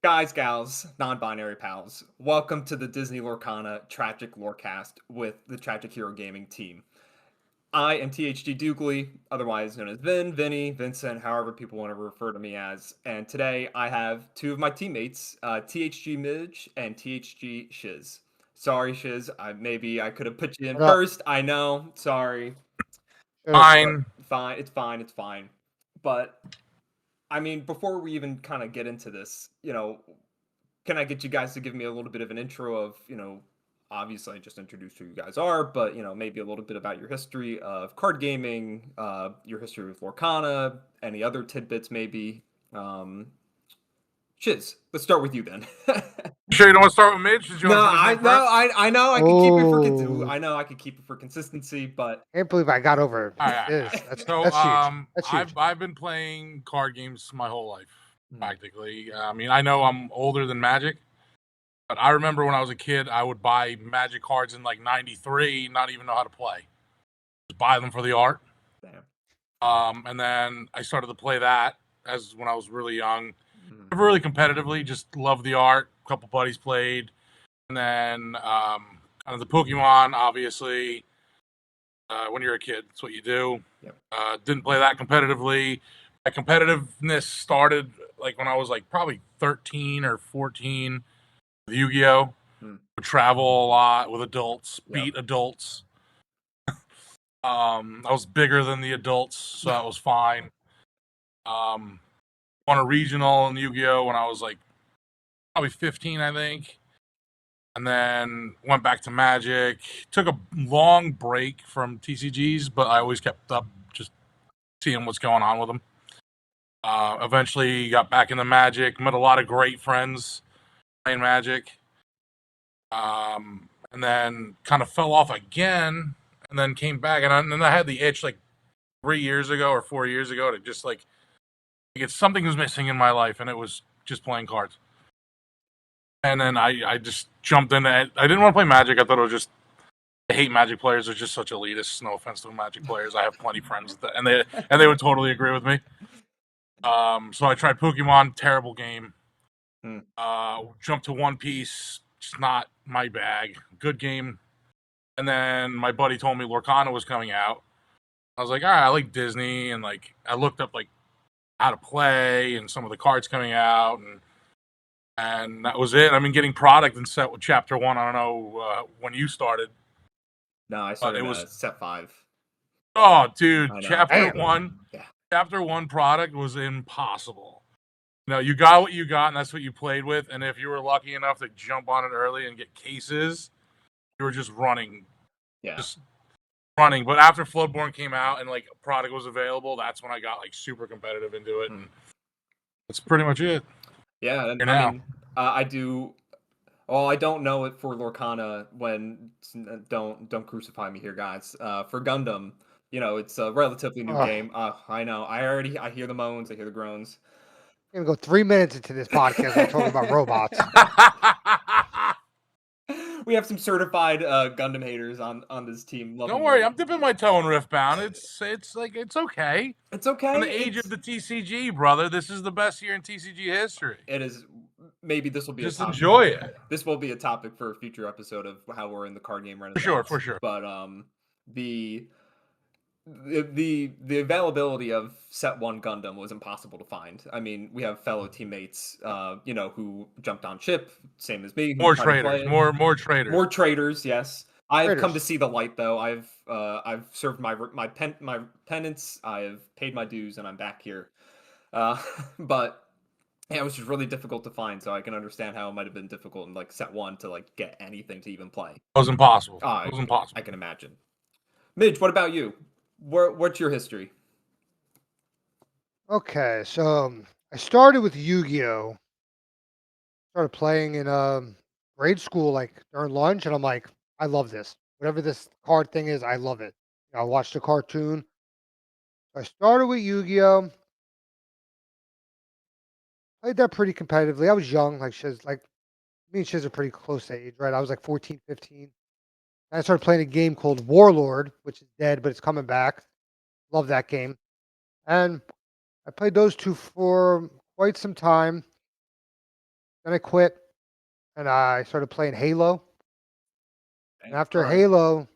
Guys, gals, non-binary pals, welcome to the Disney Lorcana Tragic Lorecast with the Tragic Hero Gaming team. I am THG Dougley, otherwise known as Vin, Vinny, Vincent, however people want to refer to me as, and today I have two of my teammates, THG Midge and THG Shiz. Sorry, Shiz, maybe I could have put you in What up? first, I know, sorry. Fine. Fine, it's fine. But, I mean, before we even kind of get into this, can I get you guys to give me a little bit of an intro of, obviously I just introduced who you guys are, but, maybe a little bit about your history of card gaming, your history with Lorcana, any other tidbits maybe. Shiz, let's start with you then. Sure you don't want to start with Midge? Did you No, want to finish I know I could keep it for I know I could keep it for consistency, but Can't believe I got over All right. this. That's huge. That's huge. I've been playing card games my whole life, practically. I mean, I know I'm older than Magic, but I remember when I was a kid, I would buy Magic cards in like '93, not even know how to play. Just buy them for the art. Damn. And then I started to play that as when I was really young. Mm. Never really competitively, just loved the art. A couple buddies played. And then kind of the Pokemon, obviously. When you're a kid, that's what you do. Yep. Didn't play that competitively. My competitiveness started like when I was like probably 13 or 14 with Yu-Gi-Oh! Would travel a lot with adults, beat adults. I was bigger than the adults, so that was fine. Won a regional in Yu-Gi-Oh! When I was like probably 15, I think. And then went back to Magic. Took a long break from TCGs, but I always kept up just seeing what's going on with them. Eventually got back into Magic. Met a lot of great friends playing Magic. And then kind of fell off again, and then came back. And then I had the itch like 3 years ago or 4 years ago to just like it's something was missing in my life, and it was just playing cards. And then I just jumped into it. I didn't want to play Magic. I thought it was just I hate Magic players. They're just such elitists. No offense to Magic players. I have plenty of friends that, and they would totally agree with me. So I tried Pokemon. Terrible game. Jumped to One Piece. Just not my bag. Good game. And then my buddy told me Lorcana was coming out. I was like, all right, I like Disney, and like I looked up like how to play and some of the cards coming out, and that was it. I've been getting product and set with Chapter 1. I don't know when you started. No, I started set 5. Oh, dude, Chapter 1. Yeah. Chapter 1 product was impossible. You know, you got what you got, and that's what you played with. And if you were lucky enough to jump on it early and get cases, you were just running. Yeah. Just running. But after Floodborne came out and like product was available, that's when I got like super competitive into it. And that's pretty much it. Yeah, and I mean, I do. Well, I don't know it for Lorcana. When don't crucify me here, guys. For Gundam, it's a relatively new game. I know. I hear the moans. I hear the groans. I'm gonna go 3 minutes into this podcast. We're talking about robots. We have some certified Gundam haters on this team. Don't worry, I'm dipping my toe in Riftbound. It's like it's okay. It's okay. In the age of the TCG, brother, this is the best year in TCG history. It is. Maybe this will be just enjoy it. This will be a topic for a future episode of how we're in the card game renaissance. For sure. But the availability of Set 1 Gundam was impossible to find. I mean, we have fellow teammates, who jumped on ship, same as me. More traders. More traders. More traders. Yes. I've come to see the light, though. I've served my penance. I've paid my dues, and I'm back here. But yeah, it was just really difficult to find, so I can understand how it might have been difficult in like Set 1 to like get anything to even play. It was impossible. It was impossible. I can imagine. Midge, what about you? What's your history? Okay, so I started with Yu-Gi-Oh. Started playing in grade school, like during lunch, and I'm like, I love this. Whatever this card thing is, I love it. I watched the cartoon. I started with Yu-Gi-Oh. Played that pretty competitively. I was young, like Shiz, like me and Shiz are pretty close age, right? I was like 14, 15. And I started playing a game called Warlord, which is dead, but it's coming back. Love that game. And I played those two for quite some time. Then I quit, and I started playing Halo. And after All right. Halo,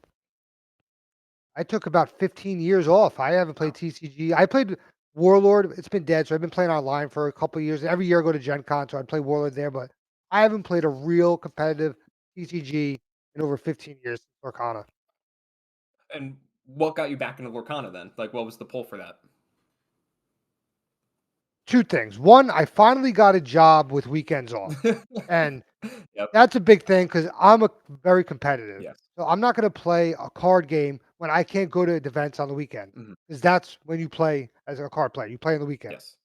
I took about 15 years off. I haven't played TCG. I played Warlord. It's been dead, so I've been playing online for a couple of years. Every year I go to Gen Con, so I'd play Warlord there, but I haven't played a real competitive TCG in over 15 years since Lorcana. And what got you back into Lorcana then? Like, what was the pull for that? Two things. One, I finally got a job with weekends off, and Yep. that's a big thing because I'm a very competitive. Yes. So I'm not going to play a card game when I can't go to events on the weekend, because that's when you play as a card player. You play on the weekend. Yes.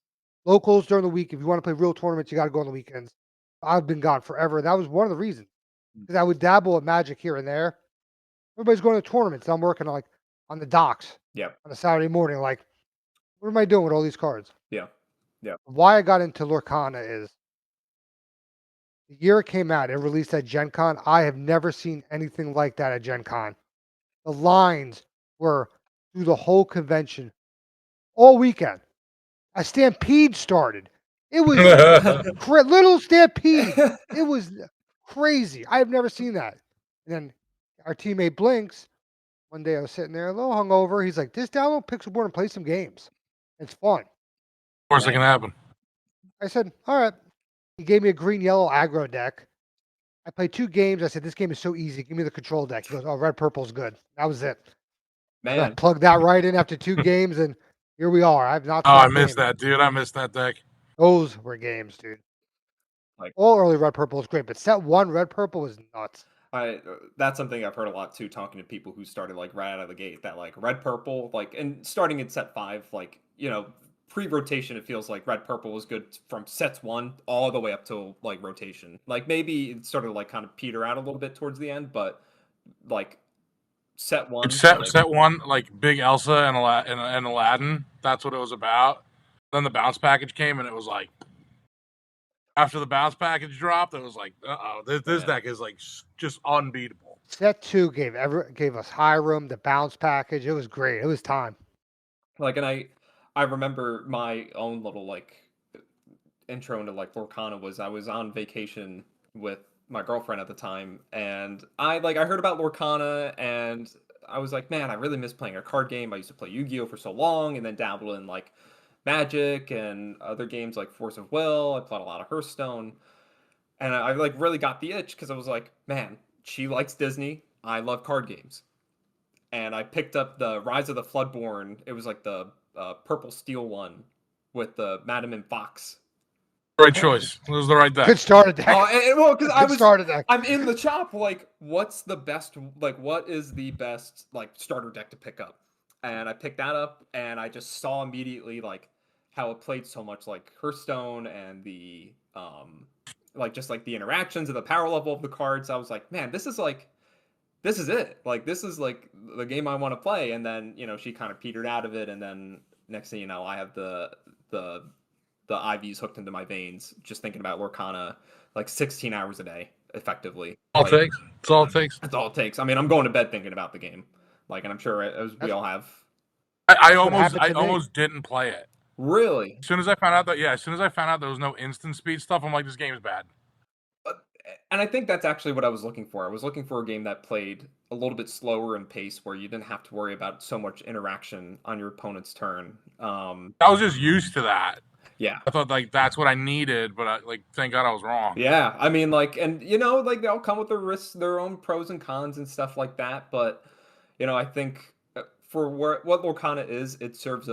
Locals during the week. If you want to play real tournaments, you got to go on the weekends. I've been gone forever. That was one of the reasons, because I would dabble at Magic here and there. Everybody's going to tournaments. I'm working on the docks. Yep. On a Saturday morning. Like, what am I doing with all these cards? Yeah. Yeah. Why I got into Lorcana is the year it came out, it released at Gen Con. I have never seen anything like that at Gen Con. The lines were through the whole convention all weekend. A stampede started. It was little stampede. It was crazy. I have never seen that. And then our teammate Blinks, one day I was sitting there a little hungover. He's like, just download Pixelboard and play some games. It's fun. Of course it can happen. I said, all right. He gave me a green-yellow aggro deck. I played 2 games. I said, this game is so easy. Give me the control deck. He goes, oh, red purple's good. That was it. And I Man. plugged that right in after 2 games, and here we are. I've not Oh, I stopped missed playing. that, dude. I missed that deck. Those were games, dude. Like, all early red purple was great, but set 1 red purple was nuts. That's something I've heard a lot too, talking to people who started like right out of the gate, that like red purple, like, and starting in set 5, like, you know, pre-rotation, it feels like red purple was good from sets 1 all the way up to like rotation. Like, maybe it started like kind of peter out a little bit towards the end, but like set 1, set 1, like Big Elsa and Aladdin. That's what it was about. Then the bounce package came, and it was like, after the bounce package dropped, it was like, this deck is like just unbeatable. Set 2 gave us Hiram, the bounce package. It was great. It was time. Like, and I remember my own little like intro into like Lorcana was, I was on vacation with my girlfriend at the time, and I heard about Lorcana, and I was like, man, I really miss playing a card game. I used to play Yu-Gi-Oh for so long, and then dabble in like Magic and other games like Force of Will. I played a lot of Hearthstone, and I like really got the itch because I was like, man, she likes Disney. I love card games, and I picked up the Rise of the Floodborn. It was like the purple steel one with the Madam and Fox. Right choice. It was the right deck. Good starter deck. Well, because I'm in the shop, like, what's the best, like, what is the best, like, starter deck to pick up? And I picked that up, and I just saw immediately, like, how it played so much like Hearthstone, and the, like, just, like, the interactions and the power level of the cards. I was like, man, this is it. Like, this is, like, the game I want to play. And then, you know, she kind of petered out of it, and then next thing you know, I have the IVs hooked into my veins, just thinking about Lorcana like 16 hours a day, effectively. That's all it takes. That's all it takes. I mean, I'm going to bed thinking about the game, like, and I'm sure as we all have. I almost didn't play it. Really? As soon as I found out there was no instant speed stuff, I'm like, this game is bad. And I think that's actually what I was looking for. I was looking for a game that played a little bit slower in pace, where you didn't have to worry about so much interaction on your opponent's turn. I was just used to that. Yeah. I thought like that's what I needed, but thank God I was wrong. Yeah, I mean, like, and you know, like, they all come with their risks, their own pros and cons and stuff like that. But you know, I think for what Lorcana is, it serves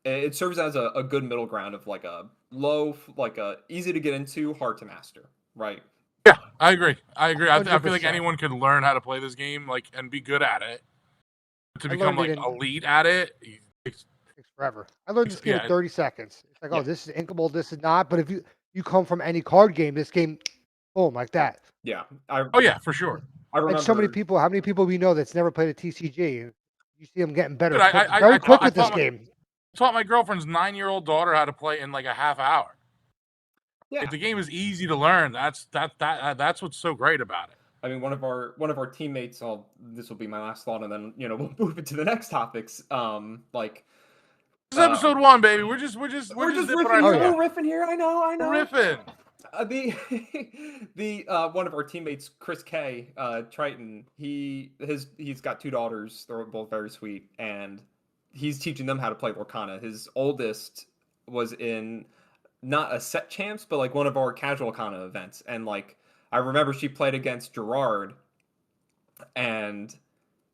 it serves as a good middle ground of like a low, like a easy to get into, hard to master, right? Yeah, I agree. I feel like 100%. anyone could learn how to play this game, like, and be good at it. To become like elite at it, takes forever. I learned this game in 30 seconds. It's like, oh, this is inkable, this is not. But if you come from any card game, this game, boom, like that. Yeah. Oh yeah, for sure. I remember, like, so many people. How many people we know that's never played a TCG? You see them getting better Dude, very quick with this game. I taught my girlfriend's 9-year-old daughter how to play in like a half hour. Yeah. If the game is easy to learn, that's what's so great about it. I mean, one of our teammates. This will be my last thought, and then, you know, we'll move into the next topics. Like, this This is episode 1, baby. We're just we're just dipping riffing our here. yeah. We're riffing here. I know. We're riffing. The one of our teammates, Chris K, Triton, he's got 2 daughters. They're both very sweet, and he's teaching them how to play Lorcana. His oldest was in not a set champs, but like one of our casual Kana events, and like I remember she played against Gerard, and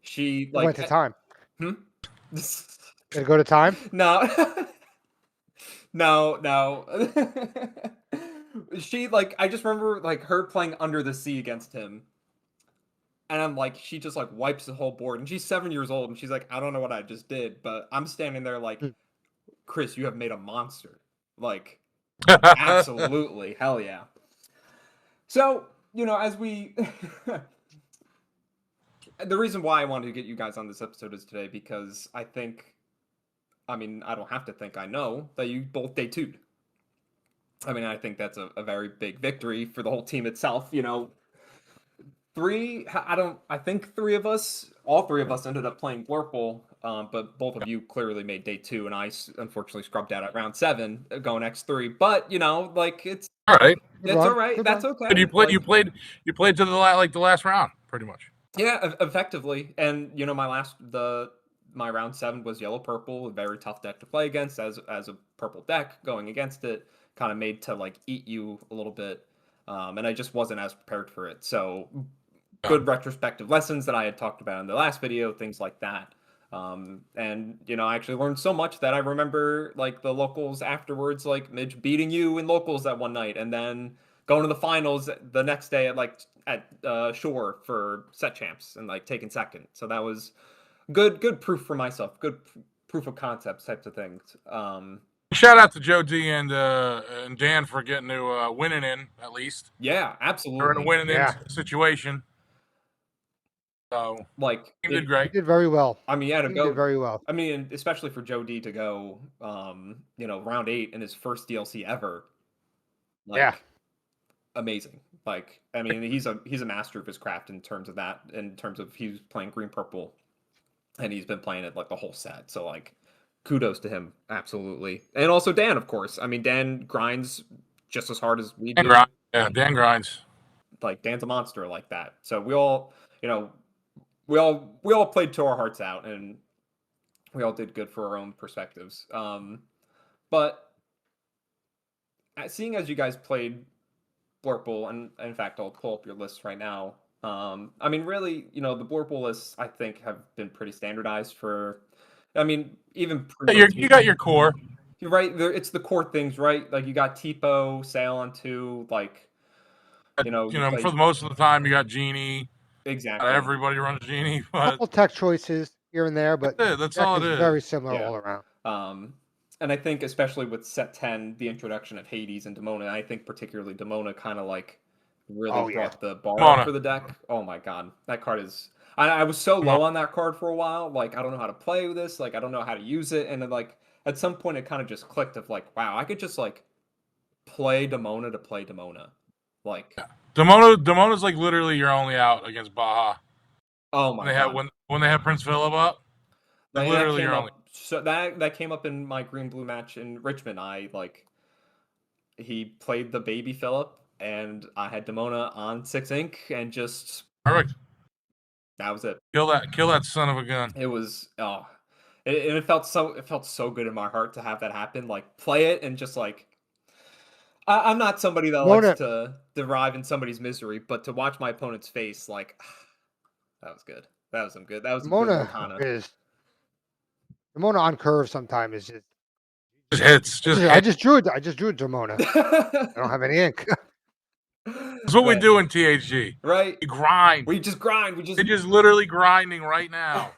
she like went to time. Hmm? Did it go to time? No. No. She like I just remember like her playing Under the Sea against him. And I'm like, she just like wipes the whole board. And she's 7 years old and she's like, I don't know what I just did, but I'm standing there like, Chris, you have made a monster. Like, absolutely. Hell yeah. So, as we the reason why I wanted to get you guys on this episode is today because I don't have to think, I know that you both day 2'd. I think that's a very big victory for the whole team itself. I think all three of us ended up playing Blurple, but both of you clearly made day 2, and I unfortunately scrubbed out at round 7, going X3. But it's all right. It's all right. That's okay. But you played to the last round, pretty much. Yeah, effectively. And my round 7 was yellow purple, a very tough deck to play against. As a purple deck going against it, kind of made to like eat you a little bit, and I just wasn't as prepared for it. So good retrospective lessons that I had talked about in the last video, things like that. And I actually learned so much that I remember like the locals afterwards, like Midge beating you in locals that one night, and then going to the finals the next day at Shore for set champs and like taking second. So that was good proof for myself, good proof of concepts types of things. Shout out to Joe D and Dan for getting to winning in at least. Yeah, absolutely. They're in a winning in situation. So like he did great. He did very well. He had to go did very well. Especially for Joe D to go round 8 in his first DLC ever. Amazing. He's a master of his craft in terms of that, in terms of he was playing green purple and he's been playing it like the whole set. So like kudos to him, absolutely. And also Dan, of course. Dan grinds just as hard as we do. Dan grinds. Like Dan's a monster like that. So we all played to our hearts out, and we all did good for our own perspectives. But seeing as you guys played Blurple, and in fact, I'll pull up your list right now. Really, the Blurple lists I think have been pretty standardized for. Even you got your core. You're right. It's the core things, right? Like you got Tipo, Sail on 2, like for most of the time you got Genie. Exactly. Not everybody runs Genie, but a couple tech choices here and there, but that's all it is. Very similar all around. And I think especially with set 10, the introduction of Hades and Demona, I think particularly Demona kind of like really brought the bar up for the deck. Oh my god, that card is. I was so low on that card for a while. Like I don't know how to play with this. Like I don't know how to use it. And then like at some point it kind of just clicked of like, wow, I could just like play Demona to play Demona. Like Demona's like literally your only out against Baja. Oh my god. When they have Prince Philip up, literally your only. So that came up in my green blue match in Richmond. He played the baby Philip and I had Demona on 6 ink and just perfect. That was it. Kill that son of a gun. It was it felt so good in my heart to have that happen. Like play it and just like I'm not somebody that likes to derive in somebody's misery, but to watch my opponent's face, like that was good. That was some good. That was Demona Demona on curve sometimes is just hits. I just drew Demona. I don't have any ink. That's what we do in THG. Right. We grind. We just grind. They're just literally grinding right now.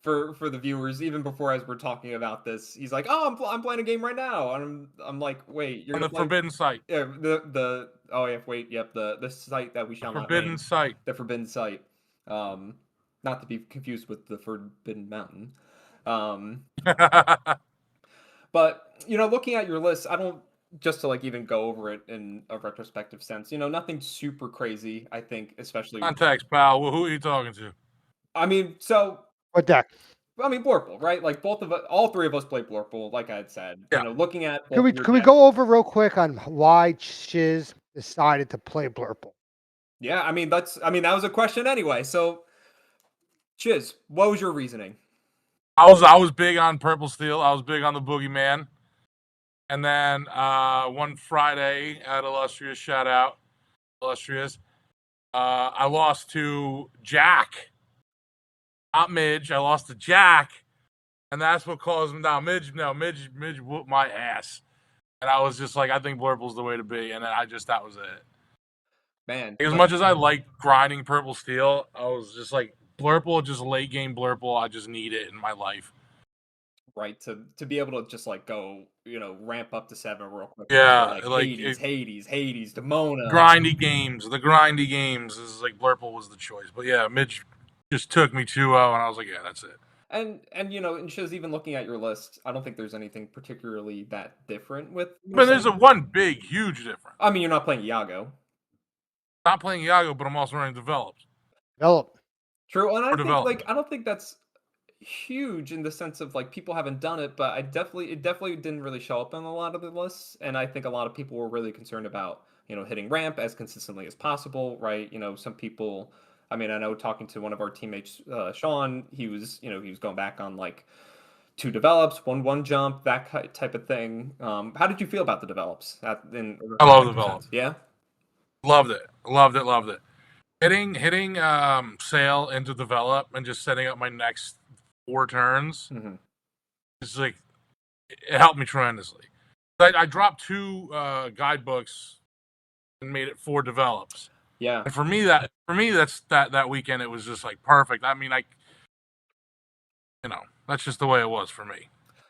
For the viewers, even before as we're talking about this, he's like, "Oh, I'm playing a game right now," and I'm like, "Wait, you're on the forbidden site." Yeah, the site that we shall not name. Forbidden site. The forbidden site. Not to be confused with the Forbidden Mountain. But looking at your list, I don't. Just to like even go over it in a retrospective sense, nothing super crazy. I think, especially context, pal. Who are you talking to? So What deck? I mean, Blurple, right? Like both of us, all three of us play Blurple. Like I had said, Yeah. looking at Can both we your can we decks. go over real quick on why Shiz decided to play Blurple? Yeah, I mean that was a question anyway. So, Shiz, what was your reasoning? I was big on Purple Steel. I was big on the Boogeyman. And then one Friday at Illustrious, shout out Illustrious, I lost to Jack, not Midge. I lost to Jack, and that's what caused him down. Midge whooped my ass, and I was just like, I think Blurple's the way to be, and then that was it. Man, As much as I like grinding Purple Steel, I was just like Blurple, just late game Blurple. I just need it in my life. Right, to be able to just like go, ramp up to 7 real quick. Yeah, Like like Hades, Demona. The grindy games is like Blurple was the choice. But yeah, Midge just took me 2-0, and I was like, yeah, that's it. And and Shiz, even looking at your list, I don't think there's anything particularly that different with. But there's one big, huge difference. I mean, you're not playing Iago. Not playing Iago, but I'm also running developed. True, and I don't think that's huge in the sense of like people haven't done it, but it definitely didn't really show up on a lot of the lists, and I think a lot of people were really concerned about hitting ramp as consistently as possible, right? Some people. I mean, I know talking to one of our teammates, Sean, he was going back on like 2 develops, one jump, that type of thing. How did you feel about the develops? I love develops. Yeah, loved it. Hitting sail into develop and just setting up my next 4 turns. Mm-hmm. It's like it helped me tremendously. I dropped 2 guidebooks and made it 4 develops. Yeah, and for me that's that weekend it was just like perfect. I mean, that's just the way it was for me.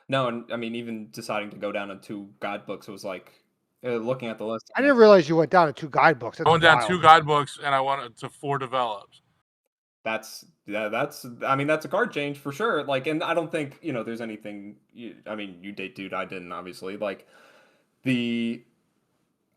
No, and I mean, even deciding to go down to 2 guidebooks was like looking at the list. I didn't realize you went down to 2 guidebooks. I went down 2 guidebooks and I went to 4 develops. That's I mean, that's a card change for sure. Like, and I don't think there's anything. I mean, you date, dude. I didn't, obviously. Like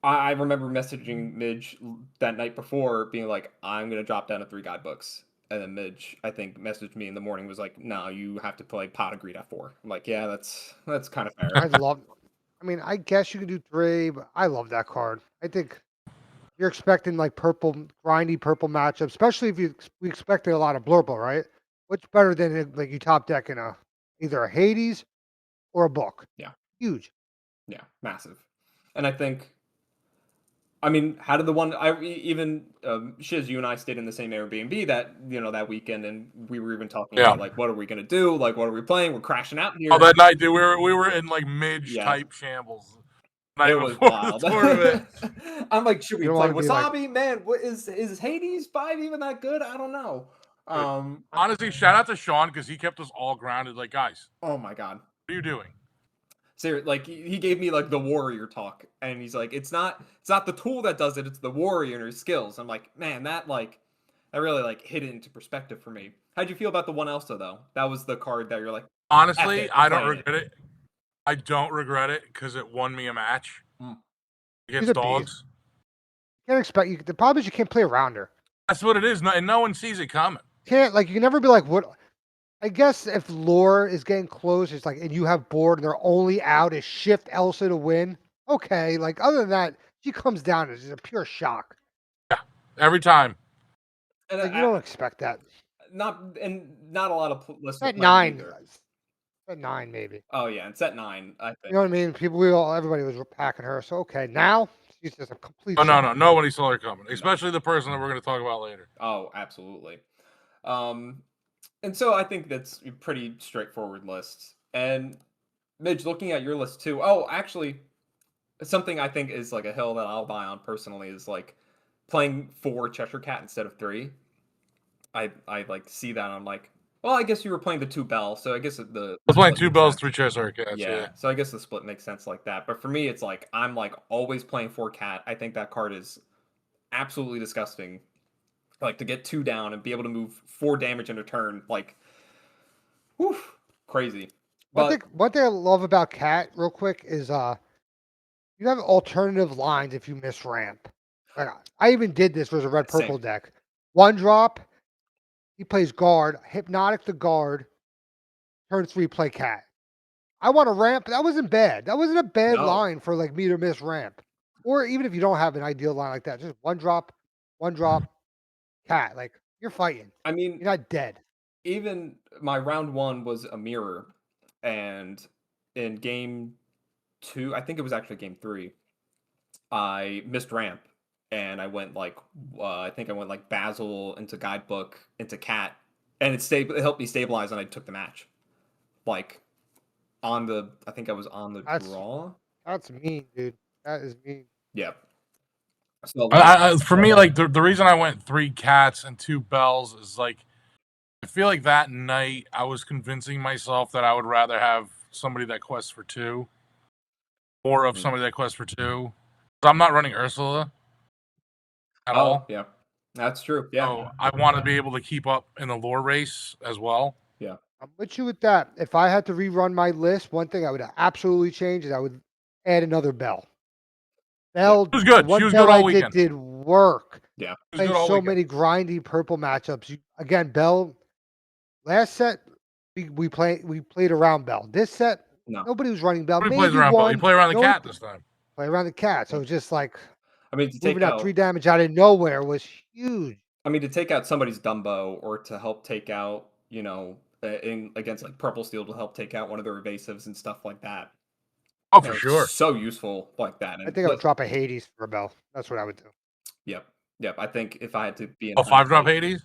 I remember messaging Midge that night before, being like, I'm gonna drop down to 3 guidebooks. And then Midge, I think, messaged me in the morning, was like, "No, you have to play Pot of Greed at 4." I'm like, "Yeah, that's kind of fair." I mean, I guess you can do 3, but I love that card. I think you're expecting like grindy purple matchup, especially if we expected a lot of Blurple, right? What's better than like you top deck in either a Hades or a book? Yeah, huge. Yeah, massive. And I think, I mean, how did the one even Shiz, you and I stayed in the same Airbnb that weekend, and we were even talking about like, what are we gonna do? Like, what are we playing? We're crashing out here. Oh, that night, dude, we were in like Midge type shambles. It was wild. I'm like, should we play Wasabi? Man, what is Hades 5 even that good? I don't know. Honestly, shout out to Sean because he kept us all grounded. Like, guys, oh my god, what are you doing? Seriously, like he gave me like the warrior talk, and he's like, it's not the tool that does it, it's the warrior and his skills. I'm like, man, that really like hit it into perspective for me. How'd you feel about the one Elsa though? That was the card that you're like, honestly, I don't regret it. I don't regret it because it won me a match against dogs. You can't expect the problem is you can't play around her. That's what it is, and no one sees it coming. You can never be like, what? I guess if lore is getting close, it's like, and you have board, and their only out is shift Elsa to win. Okay, like other than that, she comes down as a pure shock. Yeah, every time. And you don't expect that. Not a lot of listeners. At 9, at 9 maybe. Oh yeah, it's at 9. I think. You know what I mean? Everybody was packing her. So okay, now she's just a complete. Oh no, nobody saw her coming, especially the person that we're going to talk about later. Oh, absolutely. And so I think that's a pretty straightforward list. And Midge, looking at your list too. Oh, actually, something I think is like a hill that I'll die on personally is like playing 4 Cheshire Cat instead of 3. I like see that. I'm like, well, I guess you were playing the 2 Bell, so I guess I was playing 2 Bells, 3 Cheshire Cats. Yeah, so I guess the split makes sense like that. But for me, it's like I'm like always playing 4 Cat. I think that card is absolutely disgusting. Like to get 2 down and be able to move 4 damage in a turn, like, whew, crazy. One thing I love about Cat, real quick, is you have alternative lines if you miss ramp. Like, I even did this with a red purple deck. 1 drop, he plays guard, hypnotic the guard, turn 3 play cat. I want a ramp. That wasn't bad. That wasn't a bad No. line for like meter miss ramp. Or even if you don't have an ideal line like that, just one drop, cat. Like you're fighting. I mean, You're not dead. even my round 1 was a mirror, and in game 2, I think it was actually game 3, I missed ramp, and I went like I think I went like Basil into guidebook into cat, and it helped me stabilize, and I took the match. Like I think I was on the draw. That's mean, dude. That is mean. Yeah. So like, for me, like the reason I went 3 cats and 2 bells is like I feel like that night I was convincing myself that I would rather have somebody that quests for 2, or of somebody that quests for 2. So I'm not running Ursula at all. Yeah, that's true. Yeah. So I want to be able to keep up in the lore race as well. Yeah. I'm with you with that. If I had to rerun my list, one thing I would absolutely change is I would add another bell. Bell, She was good. One She was bell good all I weekend. did work. Yeah. She was good all So weekend. many grindy purple matchups. Again, Bell. Last set we played around Bell. This set, No. nobody was running Bell. Nobody Maybe plays around one. Bell. You play around the cat this time. Play around the cat. So it's just like I mean, to take moving out out 3 damage out of nowhere was huge. I mean, to take out somebody's Dumbo, or to help take out, against like Purple Steel, to help take out one of their evasives and stuff like that. Oh, for sure. So useful like that. And I think I would drop a Hades for a Bell. That's what I would do. Yep. I think if I had to be in 5-drop Hades?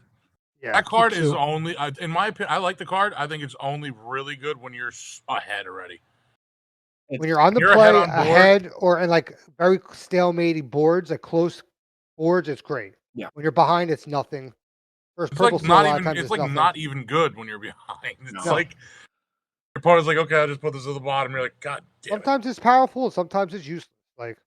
Yeah. That card is only, in my opinion, I like the card. I think it's only really good when you're ahead already. When you're on the play ahead or in like very stalematy boards, like close boards, it's great. Yeah. When you're behind, it's nothing. It's like not even good when you're behind. It's like your opponent's like, okay, I'll just put this at the bottom. You're like, God damn it. Sometimes it's powerful, sometimes it's useless. Like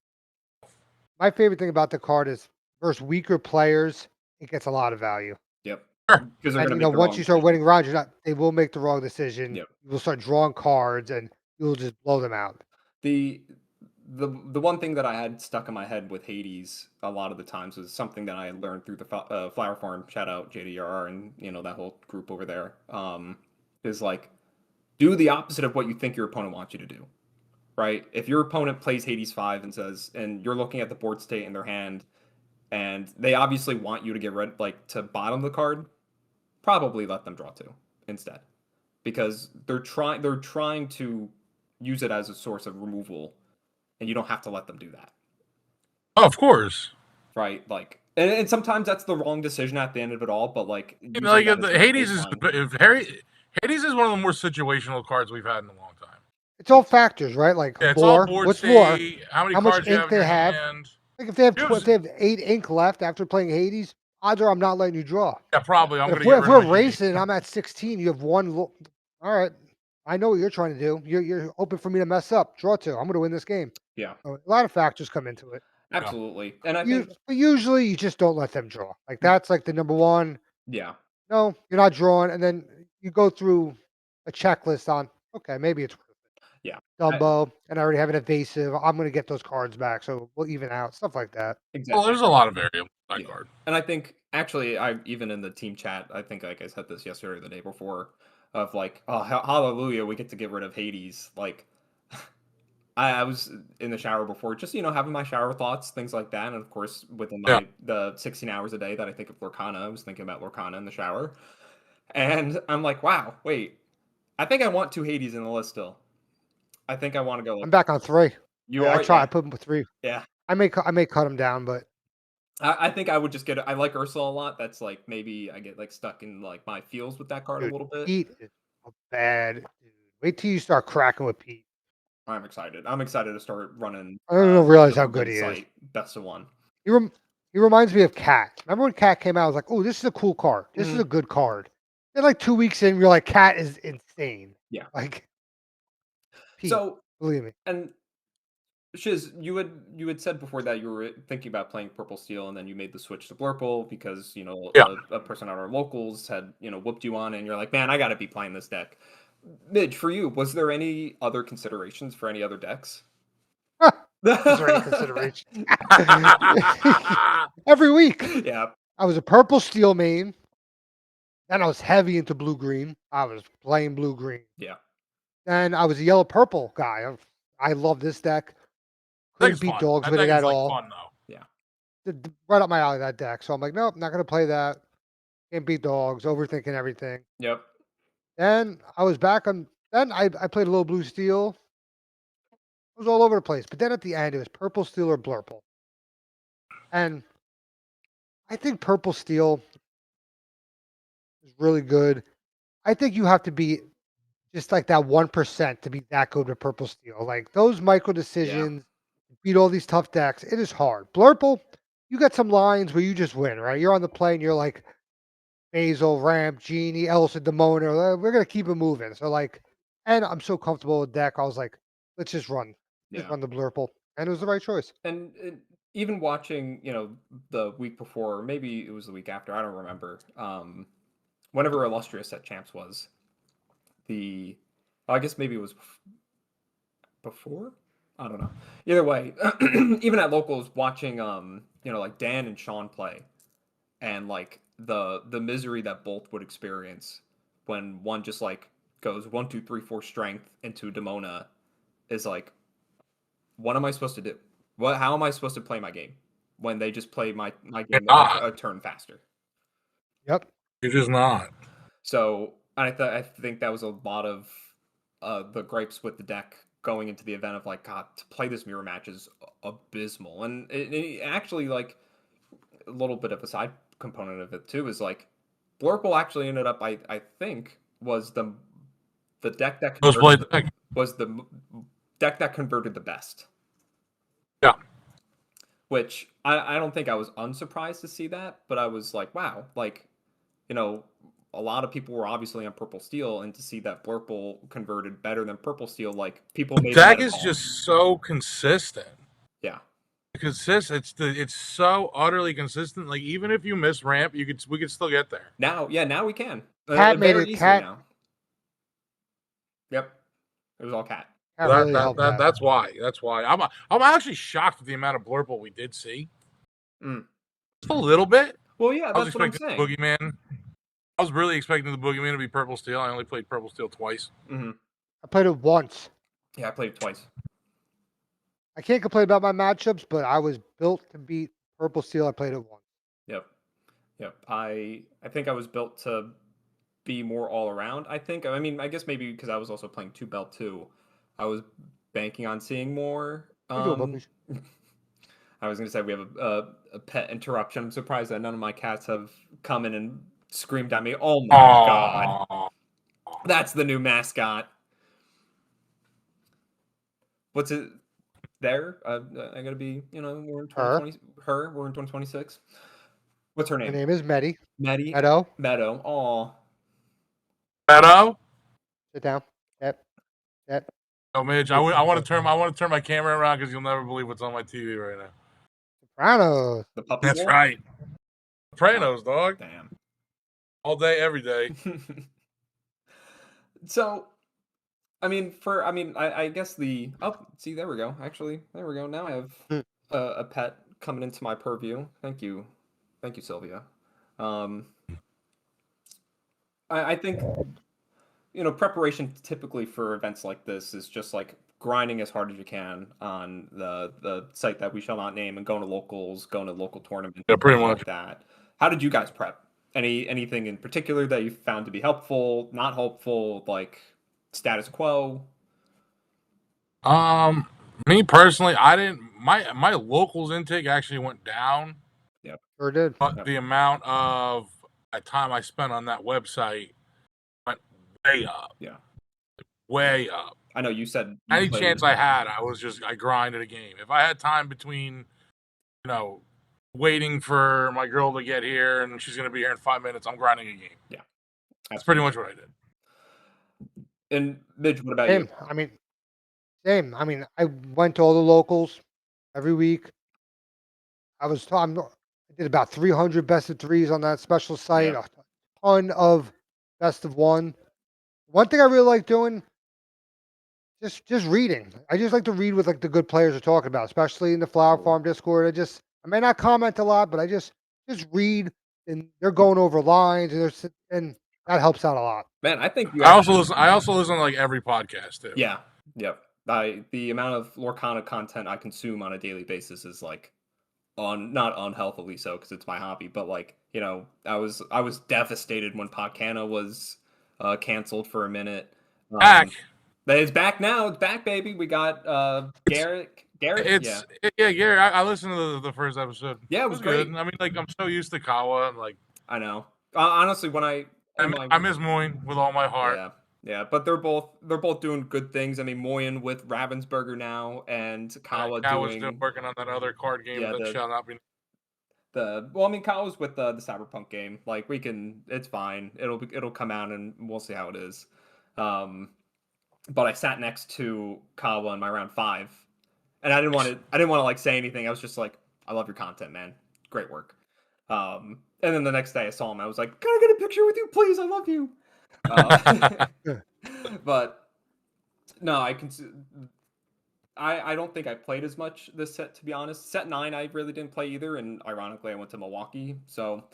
my favorite thing about the card is versus weaker players, it gets a lot of value. Yep. Because once you start winning rounds, they will make the wrong decision. Yep. You will start drawing cards and you'll just blow them out. The one thing that I had stuck in my head with Hades a lot of the times was something that I learned through the Flower Farm. Shout out JDRR and that whole group over there. Is like, do the opposite of what you think your opponent wants you to do, right? If your opponent plays Hades 5 and you're looking at the board state in their hand, and they obviously want you to get rid, like to bottom the card, probably let them draw 2 instead, because they're trying to use it as a source of removal. And you don't have to let them do that. Oh, of course. Right? Like, and sometimes that's the wrong decision at the end of it all, but like... Hades is one of the more situational cards we've had in a long time. It's all factors, right? Like it's lore, all board what's state, lore, how much cards ink they have. Like if they have 8 ink left after playing Hades, odds are I'm not letting you draw. Yeah, probably. If we're racing and I'm at 16, you have one. All right, I know what you're trying to do. You're open for me to mess up. Draw 2. I'm going to win this game. Yeah. So a lot of factors come into it. Absolutely. And I think... But usually you just don't let them draw. Like that's like the number one. Yeah. No, you're not drawing. And then you go through a checklist on, okay, maybe it's worth it. Yeah. Dumbo, and I already have an evasive. I'm going to get those cards back. So we'll even out. Stuff like that. Exactly. Well, there's a lot of variables in that card. And I think, actually, even in the team chat, I think like I said this yesterday or the day before, of like, oh, hallelujah, we get to get rid of Hades. Like, I was in the shower before, just, having my shower thoughts, things like that. And of course, within the 16 hours a day that I think of Lorcana, I was thinking about Lorcana in the shower. And I'm like, wow, wait, I think I want 2 Hades in the list still. I think I want to go. I'm back on 3. I try. I put them with 3. Yeah. I may cut them down, but I think I would just I like Ursula a lot. That's like, maybe I get like stuck in like my feels with that card a little bit. Pete is bad, dude. Wait till you start cracking with Pete. I'm excited. I'm excited to start running. I don't realize how good he is. Best of 1. He reminds me of Cat. Remember when Cat came out? I was like, oh, this is a cool card. This is a good card. Then like 2 weeks in, you're like, Cat is insane. Yeah. Like, Pete, so believe me. And Shiz, you had said before that you were thinking about playing Purple Steel, and then you made the switch to Blurple because a person on our locals had whooped you on, and you're like, man, I got to be playing this deck. Midge, for you, was there any other considerations for any other decks? Was there any consideration? Every week. Yeah. I was a Purple Steel main. Then I was heavy into blue-green. I was playing blue-green. Yeah. Then I was a yellow-purple guy. I love this deck. Couldn't Deck's beat fun. dogs That with it deck at is like all. fun though. Right up my alley, that deck. So I'm like, nope, not gonna play that. Can't beat dogs. Overthinking everything. Yep. Then I was back on. Then I played a little blue steel. It was all over the place. But then at the end, it was purple steel or blurple. And I think purple steel is really good. I think you have to be just like that 1% to be that good with purple steel. Like those micro decisions, beat all these tough decks. It is hard. Blurple, you got some lines where you just win, right? You're on the play and you're like Basil, Ramp, Genie, Elsa, Demona. We're gonna keep it moving. So like, and I'm so comfortable with deck. I was like, let's just run. Just run the Blurple. And it was the right choice. And even watching, the week before, maybe it was the week after, I don't remember. Whenever Illustrious at Champs was, I guess maybe it was before. I don't know. Either way, even at locals, watching, like Dan and Sean play, and like the misery that both would experience when one just like goes 1, 2, 3, 4 strength into Demona is like, what am I supposed to do? How am I supposed to play my game when they just play my game a turn faster? Yep. You're just not. So I think that was a lot of the gripes with the deck going into the event of like, God, to play this mirror match is abysmal. And it actually, like, a little bit of a side component of it too is like, Blurple actually ended up, I think, was the deck that was the deck that converted the best. Yeah. Which I don't think I was unsurprised to see that, but I was like, wow, like, a lot of people were obviously on Purple Steel, and to see that Blurple converted better than Purple Steel, like, people made deck is just so consistent. Yeah. It's so utterly consistent. Like even if you miss ramp, we could still get there. Now we can. Cat made it. Cat. Now. Yep. It was all Cat. That's why. That's why. I'm actually shocked at the amount of Blurple we did see. Just a little bit. Well, yeah, that's what I'm saying. Boogeyman. I was really expecting the Boogeyman to be Purple Steel. I only played Purple Steel twice. Mm-hmm. I played it once. Yeah, I played it twice. I can't complain about my matchups, but I was built to beat Purple Steel. I played it once. Yep. I think I was built to be more all around. I think. I mean, I guess maybe because I was also playing 2-belt too. I was banking on seeing more. I was going to say we have a pet interruption. I'm surprised that none of my cats have come in and screamed at me. Oh my God. That's the new mascot. What's it? There? I got to be, we're in 2020. We're in 2026. What's her name? Her name is Meddy. Meadow. Aw. Meadow? Sit down. Yep. Oh, Midge, I want to turn my camera around because you'll never believe what's on my TV right now. Sopranos. The puppy. That's right. Sopranos, dog. Damn. All day, every day. So, I guess see, there we go. Actually, there we go. Now I have a pet coming into my purview. Thank you, Sylvia. I think, preparation typically for events like this is just like grinding as hard as you can on the site that we shall not name and going to locals, going to local tournaments. Yeah, pretty much. Like that. How did you guys prep? Anything in particular that you found to be helpful, not helpful, like status quo? Me personally, I didn't. My locals intake actually went down. Yep, sure did. But the amount of time I spent on that website went way up. Yeah, way up. I know you said any chance I had, I grinded a game. If I had time between, waiting for my girl to get here and she's gonna be here in 5 minutes, I'm grinding a game. Yeah, that's pretty much what I did. And Midge, what about you? Same. I mean, I went to all the locals every week. I did about 300 best of threes on that special site. Yeah. A ton of best of one. One thing I really like doing, just reading. I just like to read what like the good players are talking about, especially in the Flower Farm Discord. I may not comment a lot, but I just read and they're going over lines, and that helps out a lot. Man, I think you I also listen to like every podcast too. Yeah, yep. The amount of Lorcana content I consume on a daily basis is like not unhealthily so because it's my hobby, but like I was devastated when Podcana was canceled for a minute. Back. It's back now. It's back, baby. We got Garrett. Yeah, Gary. I listened to the first episode. Yeah, it was great. Good. I mean, like I'm so used to Kawa, and like I know. Honestly, when I miss Moyne with all my heart. Yeah. Yeah, but they're both doing good things. I mean, Moyen with Ravensburger now, and Kawa Kawa's doing still working on that other card game that shall not be. Well, I mean, Kawa's with the Cyberpunk game. Like, it's fine. It'll come out, and we'll see how it is. But I sat next to Kawa in my round 5, and I didn't want to like say anything. I was just like, I love your content, man. Great work. And then the next day I saw him. I was like, can I get a picture with you, please? I love you. But no, I don't think I played as much this set, to be honest. Set 9 I really didn't play either, and ironically I went to Milwaukee, so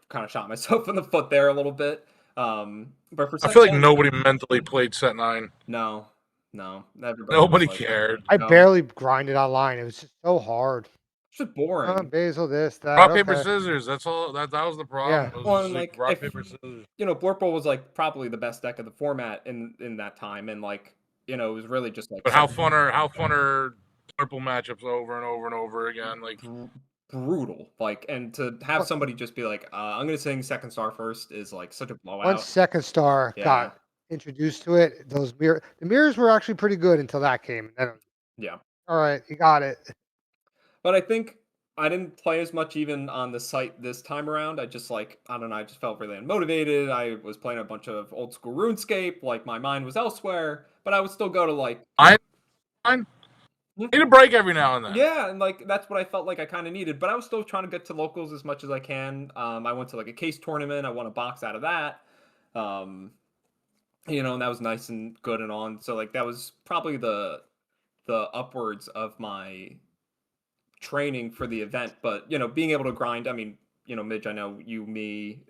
kind of shot myself in the foot there a little bit. But for I feel like nobody mentally played set 9. No, nobody cared. I barely grinded online. It was just so hard. It's just boring. Basil, this, that. Rock, paper, scissors. That's all. That was the problem. Yeah. Well, and like rock, paper, scissors. Blurple was like probably the best deck of the format in that time, and like it was really just like. But how fun are Blurple matchups over and over and over again? Like brutal. Like, and to have somebody just be like, I'm gonna sing Second Star first is like such a blowout. Once Second Star got introduced to it, the mirrors were actually pretty good until that came. Yeah. All right, you got it. But I think I didn't play as much even on the site this time around. I just I don't know, I just felt really unmotivated. I was playing a bunch of old school RuneScape, like my mind was elsewhere, but I would still go to like I need a break every now and then. Yeah, and like that's what I felt like I kind of needed, but I was still trying to get to locals as much as I can. I went to like a case tournament. I won a box out of that. And that was nice and good and on. So like that was probably the upwards of my training for the event, but being able to grind. I mean, Midge, I know you, me,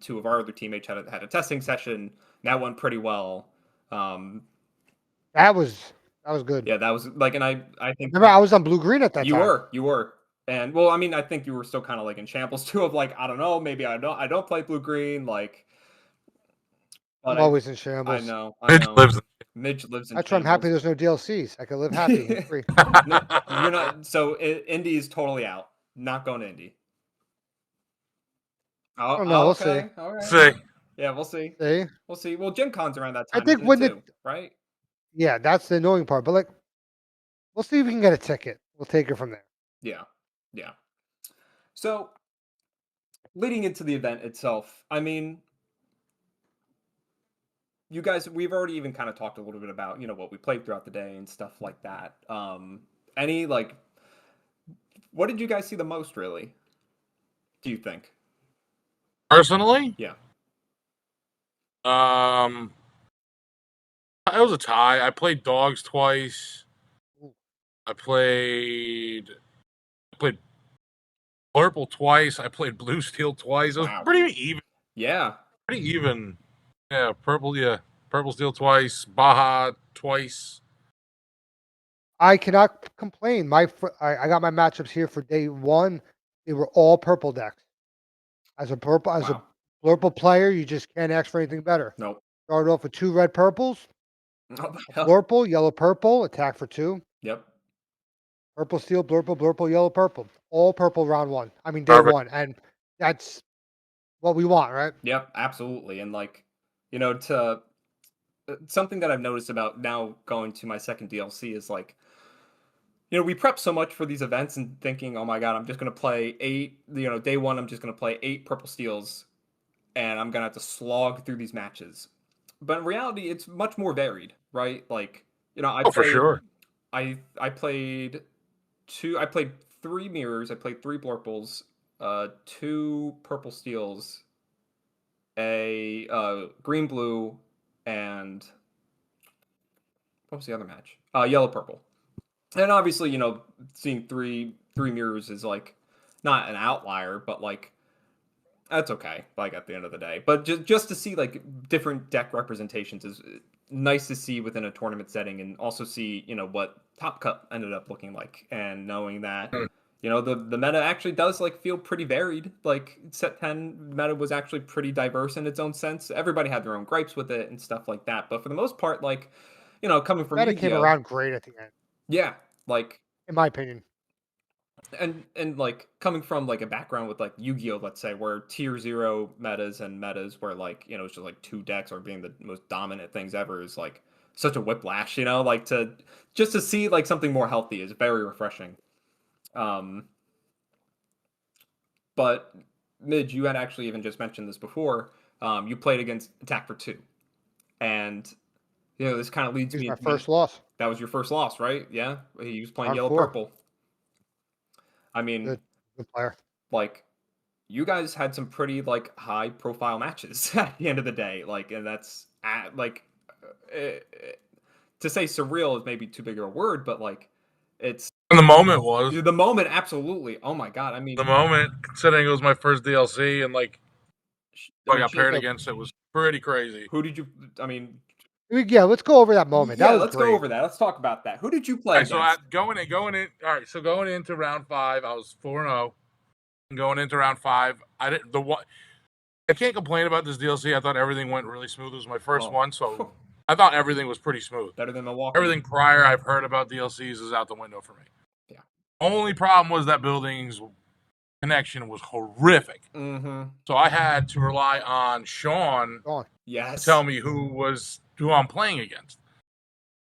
2 of our other teammates had a testing session. That went pretty well. That was good. Yeah, that was like, and I think remember I was on blue green at that time. You were, and well, I mean, I think you were still kind of like in shambles too. Of like, I don't know, maybe I don't play blue green. Like, I'm always in shambles. I know. Midge lives in. That's why I'm happy there's no DLCs. I can live happy and free. No, you're not. So Indy is totally out. Not going to Indy. Oh no, we'll see. All right. See. Yeah, we'll see. We'll see. Well, Gen Con's around that time. I think when right? Yeah, that's the annoying part. But like, we'll see if we can get a ticket. We'll take it from there. Yeah. So, leading into the event itself, I mean, you guys, we've already even kind of talked a little bit about, what we played throughout the day and stuff like that. Any, like, what did you guys see the most, really? Do you think? Personally? Yeah. It was a tie. I played Dogs twice. I played Purple twice. I played Blue Steel twice. It was pretty even. Yeah. Pretty even. Yeah, Purple Steel twice. Baja twice. I cannot complain. I got my matchups here for day 1. They were all purple decks. As a purple player, you just can't ask for anything better. Nope. Started off with 2 red purples. Blurple, yellow, purple, attack for 2. Yep. Purple steel, blurple, yellow, purple. All purple round 1. I mean, day 1. And that's what we want, right? Yep, absolutely. And like, to something that I've noticed about now going to my second DLC is like, we prep so much for these events and thinking, oh my God, I'm just going to play 8, day 1, I'm just going to play 8 purple steels and I'm going to have to slog through these matches. But in reality, it's much more varied, right? Like, for sure. I played 3 mirrors, I played 3 blurples, 2 purple steels, a green blue, and what was the other match? Yellow purple. And obviously, seeing three mirrors is like not an outlier, but like That's okay, like, at the end of the day. But just to see, like, different deck representations is nice to see within a tournament setting, and also see, what Top Cut ended up looking like, and knowing that, the meta actually does, like, feel pretty varied. Like, Set 10 meta was actually pretty diverse in its own sense. Everybody had their own gripes with it and stuff like that, but for the most part, like, coming from Meta came Yu-Gi-Oh! around great at the end, Yeah, like, in my opinion. and like coming from like a background with like Yu-Gi-Oh, let's say, where tier 0 metas where like it's just like 2 decks are being the most dominant things ever is like such a whiplash, like to see like something more healthy is very refreshing. But Midge, you had actually even just mentioned this before. You played against Attack for 2, and this kind of leads It was me my into first loss. That was your first loss, right? Yeah, he was playing Round yellow 4. purple. I mean, Good player. like, you guys had some pretty like high profile matches at the end of the day, like, and that's to say surreal is maybe too big of a word, but like it's And the moment was the moment. Absolutely. Oh my god. I mean, the moment, considering it was my first DLC, and like I got paired against it was pretty crazy. Who did you? I mean, Yeah, let's go over that moment. Yeah, that was let's great. go over that. Let's talk about that. Who did you play against? So going in. All right, so going into round 5, I was 4-0. Going into round 5, I can't complain about this DLC. I thought everything went really smooth. It was my first one, so I thought everything was pretty smooth. Better than Milwaukee. Everything prior I've heard about DLCs is out the window for me. Yeah. Only problem was that building's connection was horrific. Mm-hmm. So I had to rely on Sean to tell me who I'm playing against.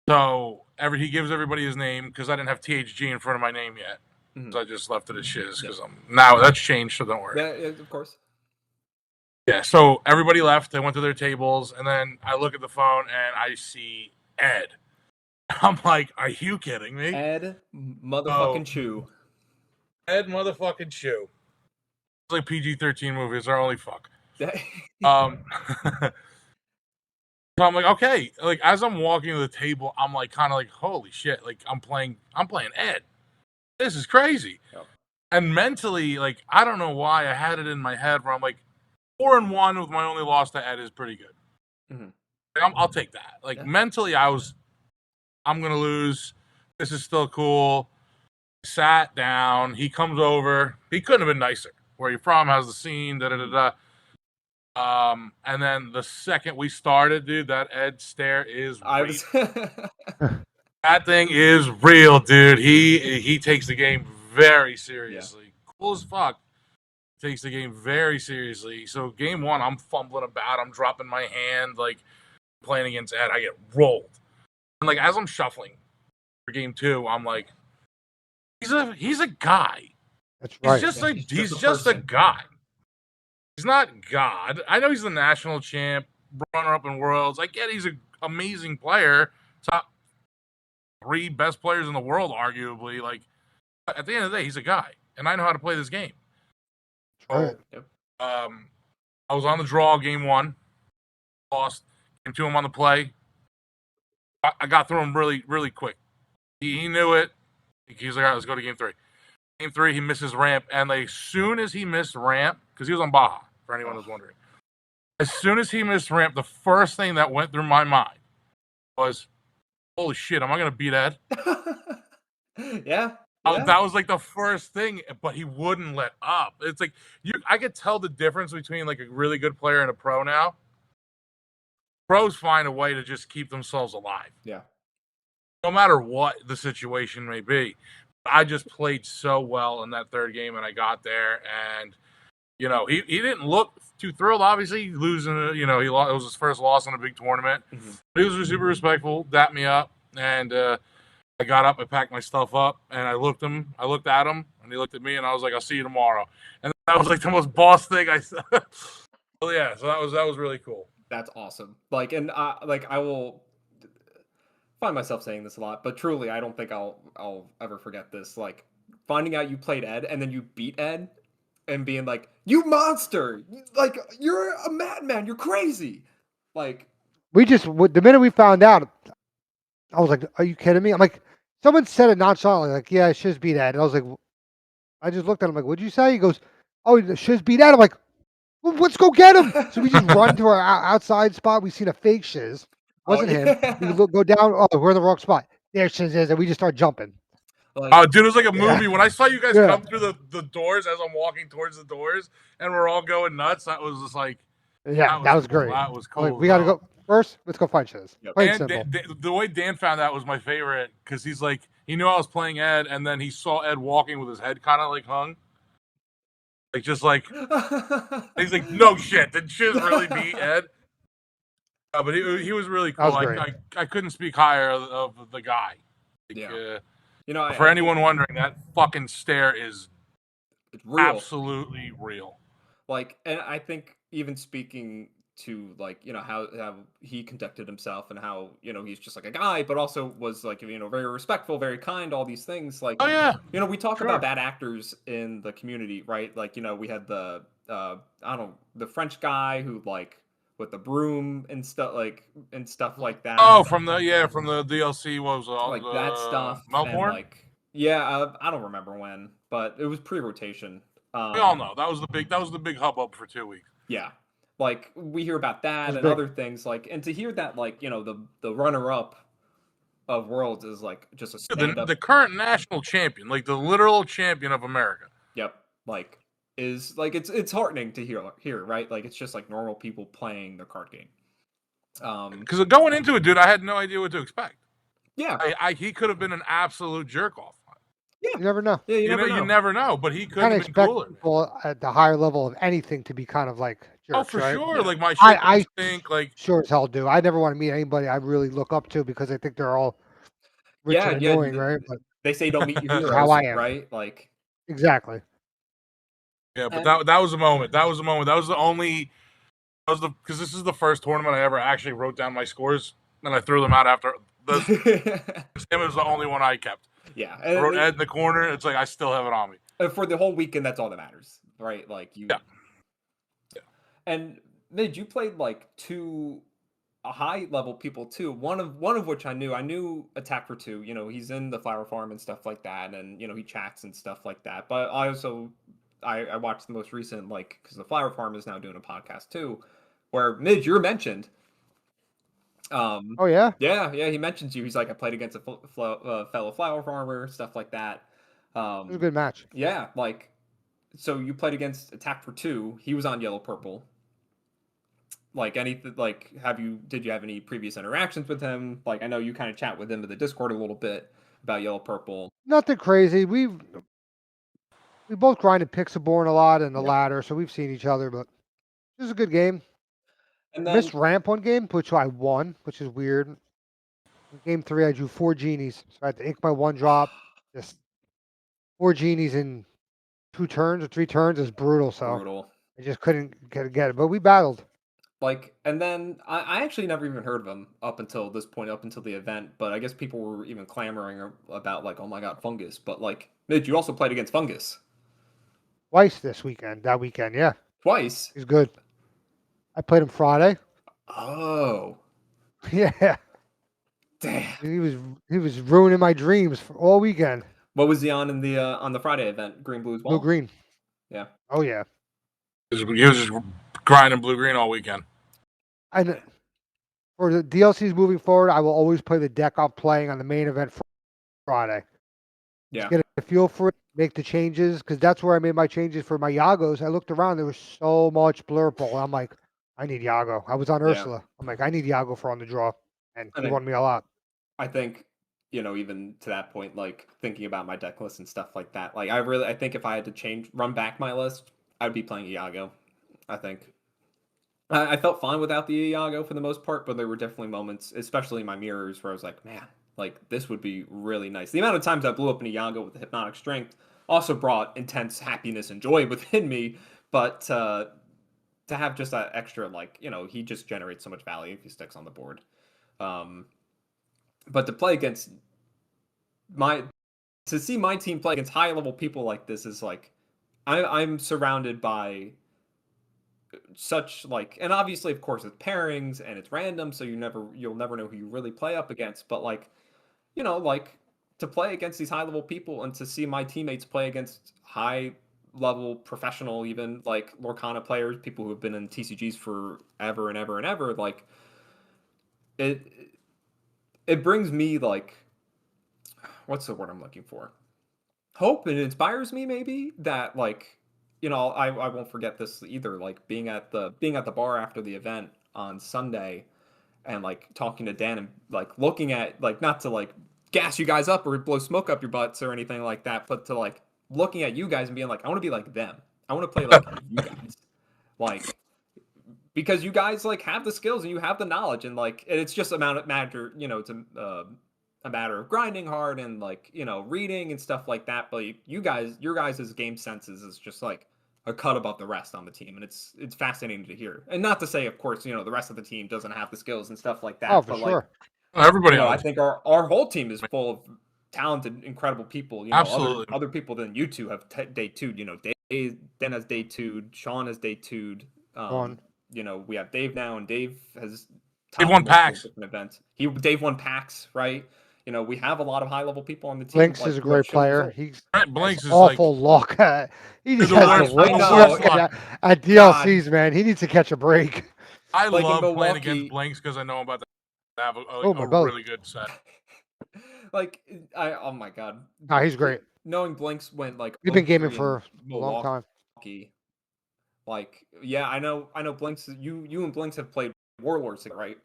So he gives everybody his name because I didn't have THG in front of my name yet. Mm-hmm. So I just left it as Shiz because now that's changed, so don't worry. Yeah, of course. Yeah, so everybody left. They went to their tables, and then I look at the phone and I see Ed. I'm like, are you kidding me? Ed motherfucking Chu. Ed motherfucking Chu. It's like PG-13 movies are only fuck. So I'm like, okay. Like as I'm walking to the table, I'm like kind of like, holy shit! Like I'm playing Ed. This is crazy. Yep. And mentally, like I don't know why I had it in my head where I'm like, 4-1 with my only loss to Ed is pretty good. Mm-hmm. Like, I'll take that. Like mentally, I'm gonna lose. This is still cool. Sat down. He comes over. He couldn't have been nicer. Where you from? How's the scene? Da da da da. And then the second we started, dude, that Ed stare is that thing is real, dude. He takes the game very seriously. Yeah. Cool as fuck. Takes the game very seriously. So game 1, I'm fumbling about. I'm dropping my hand, like playing against Ed. I get rolled. And like as I'm shuffling for game 2, I'm like, he's a guy. That's right. He's just a guy. He's not God. I know he's the national champ, runner-up in Worlds. I get he's an amazing player. Top 3 best players in the world, arguably. Like, at the end of the day, he's a guy. And I know how to play this game. Right. I was on the draw game 1. Lost. Game 2, I'm on the play. I got through him really, really quick. He knew it. He was like, all right, let's go to game 3. Game 3, he misses ramp. And like, as soon as he missed ramp, because he was on Baja, for anyone who's wondering. As soon as he missed ramp, the first thing that went through my mind was, holy shit, am I going to beat Ed? Yeah. That was like the first thing, but he wouldn't let up. It's like, I could tell the difference between like a really good player and a pro now. Pros find a way to just keep themselves alive. Yeah. No matter what the situation may be. I just played so well in that third game, and I got there, and he didn't look too thrilled. Obviously, losing, it was his first loss in a big tournament. Mm-hmm. He was super respectful, dapped me up, and I got up, I packed my stuff up, and I looked at him, and he looked at me, and I was like, "I'll see you tomorrow." And that was like the most boss thing I said. So yeah, so that was really cool. That's awesome. Like, and I will find myself saying this a lot, but truly, I don't think I'll ever forget this. Like, finding out you played Ed and then you beat Ed, and being like, "You monster! Like, you're a madman! You're crazy!" Like, the minute we found out, I was like, "Are you kidding me?" I'm like, someone said it nonchalantly, like, "Yeah, Shiz beat Ed," and I was like, I just looked at him like, "What'd you say?" He goes, "Oh, Shiz beat Ed." I'm like, Well, let's go get him. So we just run to our outside spot. We seen a fake Shiz. Wasn't him. We go down. Oh, we're in the wrong spot. There Shiz is, and we just start jumping. Like, oh, dude, it was like a movie. When I saw you guys come through the doors as I'm walking towards the doors, and we're all going nuts, that was just like, that was cool. great. That was cool. Like, we got to go first. Let's go find Shiz. Yep. Plain and simple. the way Dan found out was my favorite because he's like, he knew I was playing Ed, and then he saw Ed walking with his head kind of like hung, like just like he's like, no shit, did Shiz really beat Ed? But he was really cool. Was great. I couldn't speak higher of the guy. Like, yeah. For anyone wondering, that fucking stare is real. Absolutely real. Like, and I think even speaking to like, how he conducted himself and how, he's just like a guy, but also was like, very respectful, very kind, all these things. Like, oh yeah, we talk about bad actors in the community, right? Like, we had the the French guy who like with the broom and stuff like that. Oh, from the DLC, what was like that stuff, Melbourne? And like, I don't remember when, but it was pre-rotation. We all know that was the big hubbub for 2 weeks. Yeah, like we hear about that and other things, like, and to hear that, like, the runner-up of Worlds is like just a stand-up. The current national champion, like the literal champion of America. Yep, like is like it's heartening to hear, right? Like it's just like normal people playing their card game. Because going into it, dude, I had no idea what to expect. Yeah, he could have been an absolute jerk off. Yeah, you never know. Yeah, you never know. But he could have been cooler. People at the higher level of anything to be kind of like jerks, oh, for right? sure. Yeah. Like my shit I think like sure as hell do. I never want to meet anybody I really look up to because I think they're all rich and annoying, right? But they say don't meet your heroes, how I am, right? Like exactly. Yeah, but that was a moment. That was a moment. That was the only. Because this is the first tournament I ever actually wrote down my scores and I threw them out after. It was the only one I kept. Yeah, I wrote Ed in the corner. It's like I still have it on me. For the whole weekend, that's all that matters, right? Like you. Yeah. And Midge, you played like two high level people too. One of which I knew Attack for Two. He's in the Flower Farm and stuff like that, and he chats and stuff like that. But I also I watched the most recent, like, because the Flower Farm is now doing a podcast too, where Midge, you're mentioned. Oh yeah, he mentions you. He's like, I played against a fellow flower farmer, stuff like that. it was a good match. Yeah, like, so you played against Attack for Two. He was on Yellow Purple. Like, anything, like, did you have any previous interactions with him? Like, I know you kind of chat with him in the Discord a little bit about Yellow Purple. Nothing crazy. We both grinded Pixelborn a lot in the ladder, so we've seen each other. But it was a good game. And then, missed ramp one game, which I won, which is weird. In game 3, I drew 4 genies, so I had to ink my one drop. Just 4 genies in 2 turns or 3 turns is brutal. So I just couldn't get it, but we battled. Like, and then I actually never even heard of him up until this point, up until the event. But I guess people were even clamoring about like, oh my god, Fungus. But like, Midge, you also played against Fungus twice this weekend. That weekend, yeah, twice. He's good. I played him Friday. Oh, yeah. Damn. He was ruining my dreams for all weekend. What was he on in the Friday event? Green, blue as well. Blue green. Yeah. Oh yeah. He was just grinding blue green all weekend. And for the DLCs moving forward, I will always play the deck I'm playing on the main event Friday. Yeah. Just get a feel for it, make the changes, because that's where I made my changes for my Yagos. I looked around, there was so much blurple. I'm like, I need Yago. I was on Ursula. Yeah. I'm like, I need Yago for on the draw. And he won me a lot. I think, even to that point, like thinking about my deck list and stuff like that, like I think if I had to run back my list, I'd be playing Iago. I think. I felt fine without the Iago for the most part, but there were definitely moments, especially in my mirrors, where I was like, man, like this would be really nice. The amount of times I blew up an Iago with the Hypnotic Strength also brought intense happiness and joy within me, but to have just that extra, like, he just generates so much value if he sticks on the board. But to play against to see my team play against high level people like this is like, I'm surrounded by such like, and obviously of course it's pairings and it's random, so you'll never know who you really play up against, but like, like to play against these high level people and to see my teammates play against high level professional, even like Lorcana players, people who have been in TCGs for ever and ever and ever, like it brings me like, what's the word I'm looking for? Hope. It inspires me maybe that like, I won't forget this either. Like being at the bar after the event on Sunday and like talking to Dan and like looking at like not to like gas you guys up or blow smoke up your butts or anything like that, but to like looking at you guys and being like, I want to be like them. I want to play like you guys. Like because you guys like have the skills and you have the knowledge and like it's just matter it's a matter of grinding hard and like reading and stuff like that, but your guys' game senses is just like a cut above the rest on the team, and it's fascinating to hear. And not to say of course the rest of the team doesn't have the skills and stuff like that, Oh, for but sure. like Everybody I else. think our whole team is full of talented, incredible people. Absolutely. Other people than you two have day two'd. Dan has day two'd, Sean has day two'd. We have Dave now, and Dave has Dave won multiple PAX. different events. Dave won PAX, right? We have a lot of high level people on the team. Blinks like, is a who have great shown player. results. He's Blinks is awful like luck. He just the has worst- the I worst know. luck at DLCs, man. He needs to catch a break. I Like in love playing Milwaukee- against Blinks because I know I'm about to have my a God. really good set. Like oh my god, Nah, he's great. knowing Blinks went like We've been gaming 0-3 for in a long time. Milwaukee. Like, yeah, I know Blinks, you and Blinks have played Warlords, right?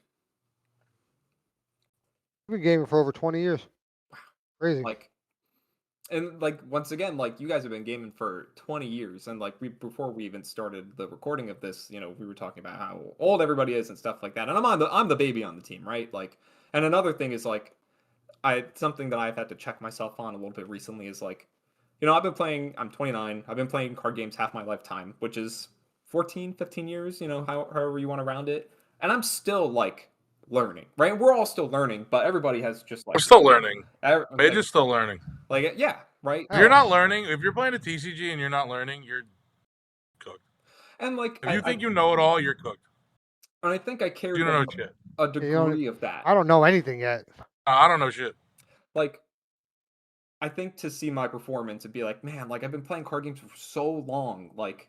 We've been gaming for over 20 years. Crazy. Like, and like once again, like you guys have been gaming for 20 years, and like before we even started the recording of this, we were talking about how old everybody is and stuff like that. And I'm the baby on the team, right? Like, and another thing is like something that I've had to check myself on a little bit recently is like, I'm 29. I've been playing card games half my lifetime, which is 14, 15 years, however you want to round it. And I'm still like learning, right? We're all still learning, but everybody has just like. I'm still learning. Midge Midge is still learning. Like, yeah, right? If you're not learning, if you're playing a TCG and you're not learning, you're cooked. And like. If you think you know it all, you're cooked. And I think I carry You don't know shit. a degree of that. I don't know anything yet. I don't know shit. Like, I think to see my performance and be like, man, like I've been playing card games for so long, like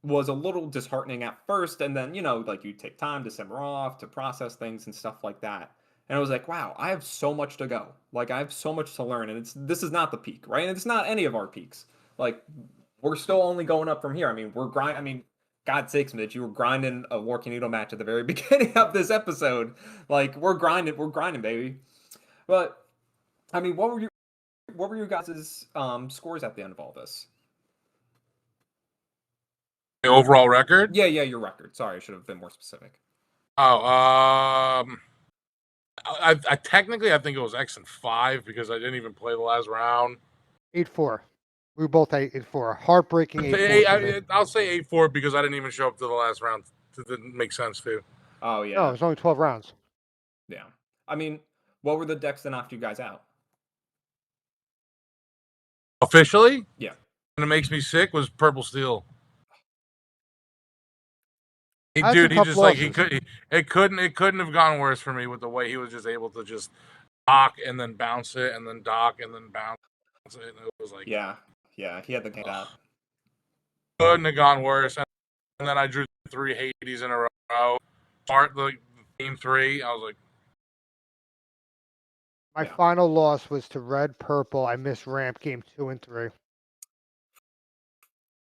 was a little disheartening at first, and then like you take time to simmer off, to process things and stuff like that. And I was like, wow, I have so much to go. Like I have so much to learn, and this is not the peak, right? And it's not any of our peaks. Like we're still only going up from here. I mean, God sakes, Mitch, you were grinding a Lorcana match at the very beginning of this episode. Like we're grinding, baby. But I mean, what were your guys' scores at the end of all this? The overall record? Yeah, your record. Sorry, I should have been more specific. Oh, I technically I think it was X and 5 because I didn't even play the last round. 8-4. We were both 8-4. Heartbreaking 8-4. I'll say 8-4 because I didn't even show up to the last round. It didn't make sense too. Oh yeah. No, it was only 12 rounds. Yeah. I mean, what were the decks that knocked you guys out? Officially? Yeah. And it makes me sick was Purple Steel. It couldn't have gone worse for me with the way he was just able to just dock and then bounce it and then dock and then bounce it. And it was like yeah, he had the game out. Couldn't have gone worse. And then I drew 3 Hades in a row. Start the game 3. I was like, my final loss was to Red Purple. I missed ramp game 2 and 3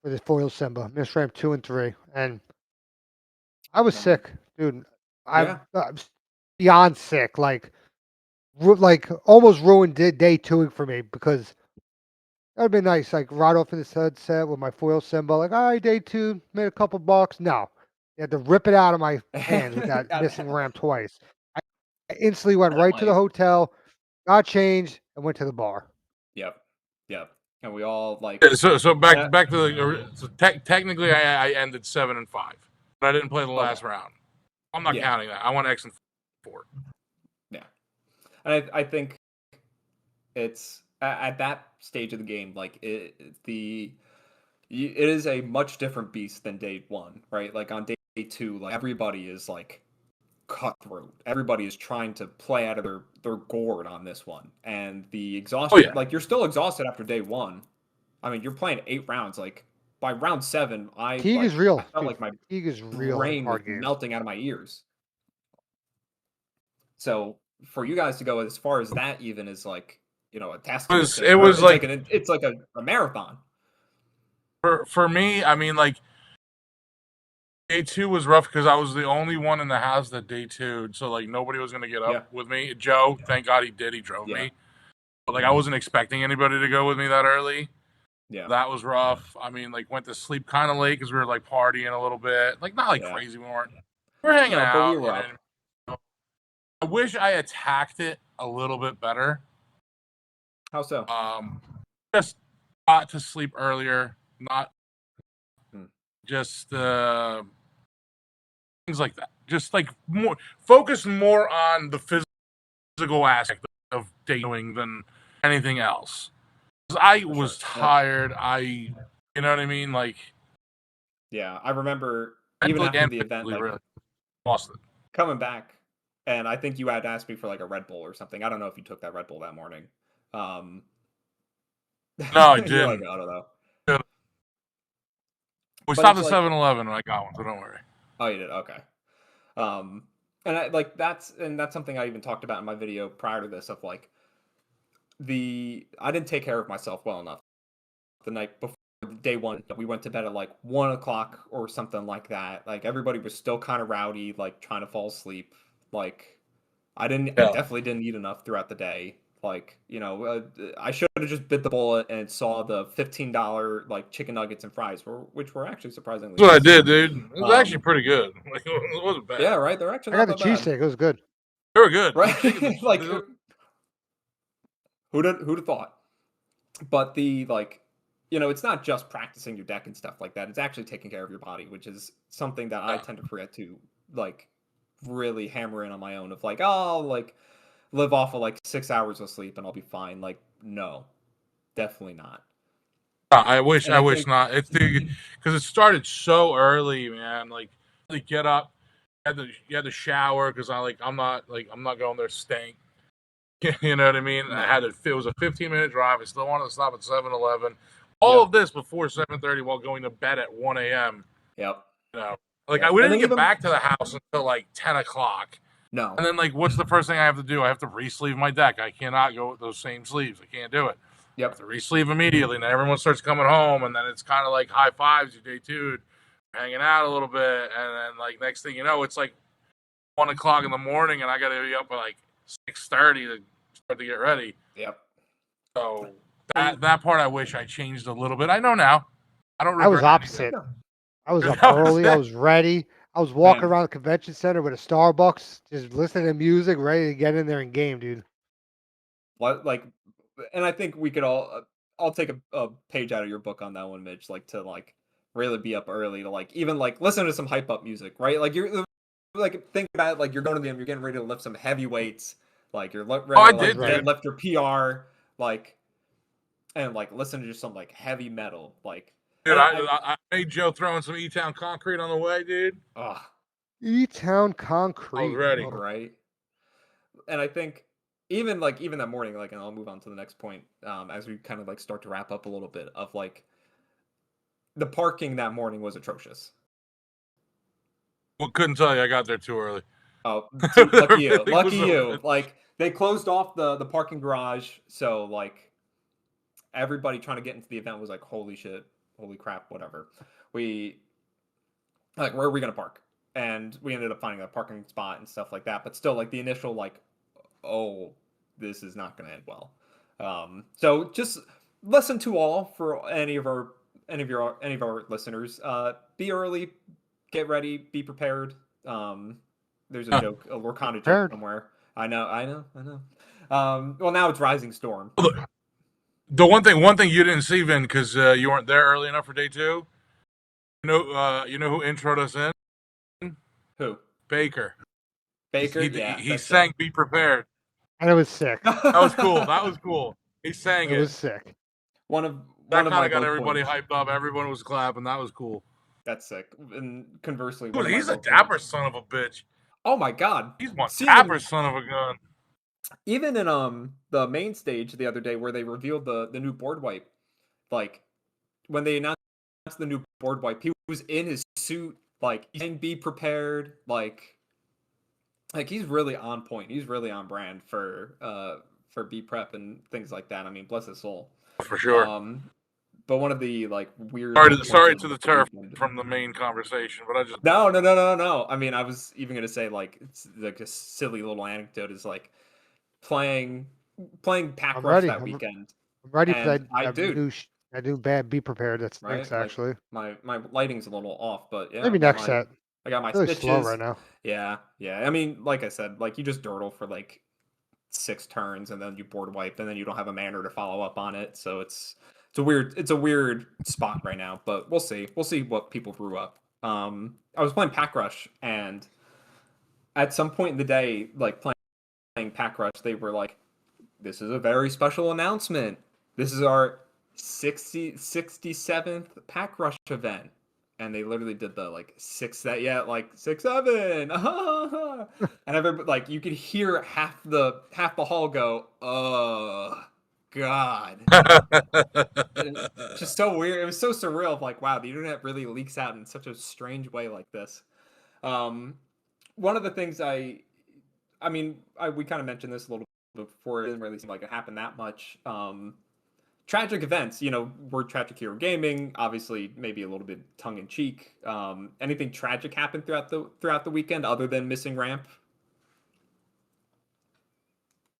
for the foil Simba. Missed ramp 2 and 3, and I was sick, dude. I'm beyond sick. Like almost ruined day 2 for me because that would be nice. Like right off in the sunset with my foil symbol. Like, all right, day 2, made a couple bucks. No, you had to rip it out of my hands with that missing ramp twice. I instantly went right to the hotel, got changed, and went to the bar. Yep. And we all like. So back to the. So technically, I ended 7-5, but I didn't play the last round. I'm not counting that. I went X and 4. Yeah, and I think it's at that stage of the game, like it is a much different beast than day 1, right? Like on day 2, like everybody is like cutthroat. Everybody is trying to play out of their gourd on this one, and the exhaustion. Like you're still exhausted after day 1, I mean, you're playing 8 rounds. Like by round 7, Fatigue is real. I felt like my fatigue is real in brain was card games. melting out of my ears. So for you guys to go as far as that, even is like, you know, a task. It was like it's like a marathon. For me, I mean, like day 2 was rough because I was the only one in the house that day 2'd, so like nobody was gonna get up with me. Joe, thank God he did. He drove me, but like I wasn't expecting anybody to go with me that early. Yeah, that was rough. I mean, like went to sleep kind of late because we were like partying a little bit, like not like crazy. We were hanging out, but we were up. I wish I attacked it a little bit better. How so? Just got to sleep earlier, not just things like that. Just like focus more on the physical aspect of dating than anything else. I was tired. You know what I mean? Like, yeah, I remember even after the event, like really lost it. Coming back, and I think you had asked me for like a Red Bull or something. I don't know if you took that Red Bull that morning. No, I didn't. Like, I don't know. We stopped at 7-Eleven when I got one, so don't worry. Oh, you did? Okay. And that's something I even talked about in my video prior to this of like I didn't take care of myself well enough the night before day 1. We went to bed at like 1 o'clock or something like that. Like everybody was still kind of rowdy, like trying to fall asleep. Like I definitely didn't eat enough throughout the day. Like, you know, I should have just bit the bullet and saw the $15 like chicken nuggets and fries, which were actually surprisingly. That's what I did, dude. It was actually pretty good. Like, it wasn't bad. Yeah, right. They're actually. I got the cheesesteak. It was good. They were good, right? Like, who'd have thought? But the like, you know, it's not just practicing your deck and stuff like that. It's actually taking care of your body, which is something that I tend to forget to like really hammer in on my own. Of like, oh, like live off of like 6 hours of sleep and I'll be fine. Like, no, definitely not. I wish not. It's because it started so early, man. Like get up, you had to shower because I'm not going there stink. You know what I mean? No. It was a 15-minute drive. I still wanted to stop at 7-Eleven. All of this before 7:30 while going to bed at 1 a.m. Yep. You know, like we didn't get back to the house until like 10 o'clock. No. And then like, what's the first thing I have to do? I have to re-sleeve my deck. I cannot go with those same sleeves. I can't do it. Yep. I have to re-sleeve immediately. And then everyone starts coming home, and then it's kind of like high fives. You day 2, hanging out a little bit, and then like next thing you know, it's like 1 o'clock in the morning, and I got to be up at like 6:30 to start to get ready. Yep. So that part I wish I changed a little bit. I know now. I was opposite. I was up early. I was ready. I was walking around the convention center with a Starbucks, just listening to music, ready to get in there and game, dude. Like, and I think we could I'll take a page out of your book on that one, Midge. Like to like really be up early to like even like listen to some hype up music, right? Like you're like think about it, like you're going to the you're getting ready to lift some heavy weights, like you're ready to deadlift your PR, like, and like listen to just some like heavy metal, like. Dude, I made Joe throwing some E-Town concrete on the way, dude. E-Town concrete. I was ready. Right. And I think even that morning, like, and I'll move on to the next point, as we kind of like start to wrap up a little bit of like the parking that morning was atrocious. Well, couldn't tell you. I got there too early. Oh, lucky you. Lucky you. Like they closed off the parking garage, so like everybody trying to get into the event was like, holy shit. Holy crap, whatever. We like, where are we gonna park? And we ended up finding a parking spot and stuff like that. But still, like the initial like, oh, this is not gonna end well. So just lesson to all for any of our listeners. Be early, get ready, be prepared. There's a joke, a Lorcana joke somewhere. I know. Well, now it's Rising Storm. The one thing you didn't see, Vin, because you weren't there early enough for day 2. You know who introed us in? Who? Baker. He sang "Be Prepared," and it was sick. That was cool. He sang it. It was sick. That kind of got everybody hyped up. Everyone was clapping. That was cool. That's sick. And conversely, dude, he's a dapper son of a bitch. Oh my god, he's one dapper son of a gun. Even in the main stage the other day where they revealed the new board wipe, like when they announced the new board wipe, he was in his suit, like saying be prepared, like he's really on point. He's really on brand for B prep and things like that. I mean, bless his soul. For sure. But one of the like weird. Sorry to the turf from the main conversation, but I just no. I mean, I was even gonna say like it's like a silly little anecdote is like playing Pack Rush that weekend. I'm ready for that. I do bad. Be prepared. That stinks, right? actually. Like, my lighting's a little off, but yeah. Maybe next set. I got my really stitches. slow right now. Yeah. I mean, like I said, like you just durdle for like 6 turns and then you board wipe and then you don't have a manner to follow up on it. So it's a weird spot right now, but we'll see. We'll see what people brew up. I was playing Pack Rush and at some point in the day, like playing Pack Rush, they were like, this is a very special announcement. This is our 67th Pack Rush event. And they literally did the like 6-7. And I remember like you could hear half the hall go, oh God. It's just so weird. It was so surreal of like, wow, the internet really leaks out in such a strange way like this. One of the things we kind of mentioned this a little bit before. It didn't really seem like it happened that much. Tragic events, we're Tragic Hero Gaming, obviously maybe a little bit tongue-in-cheek. Anything tragic happened throughout the weekend other than missing ramp?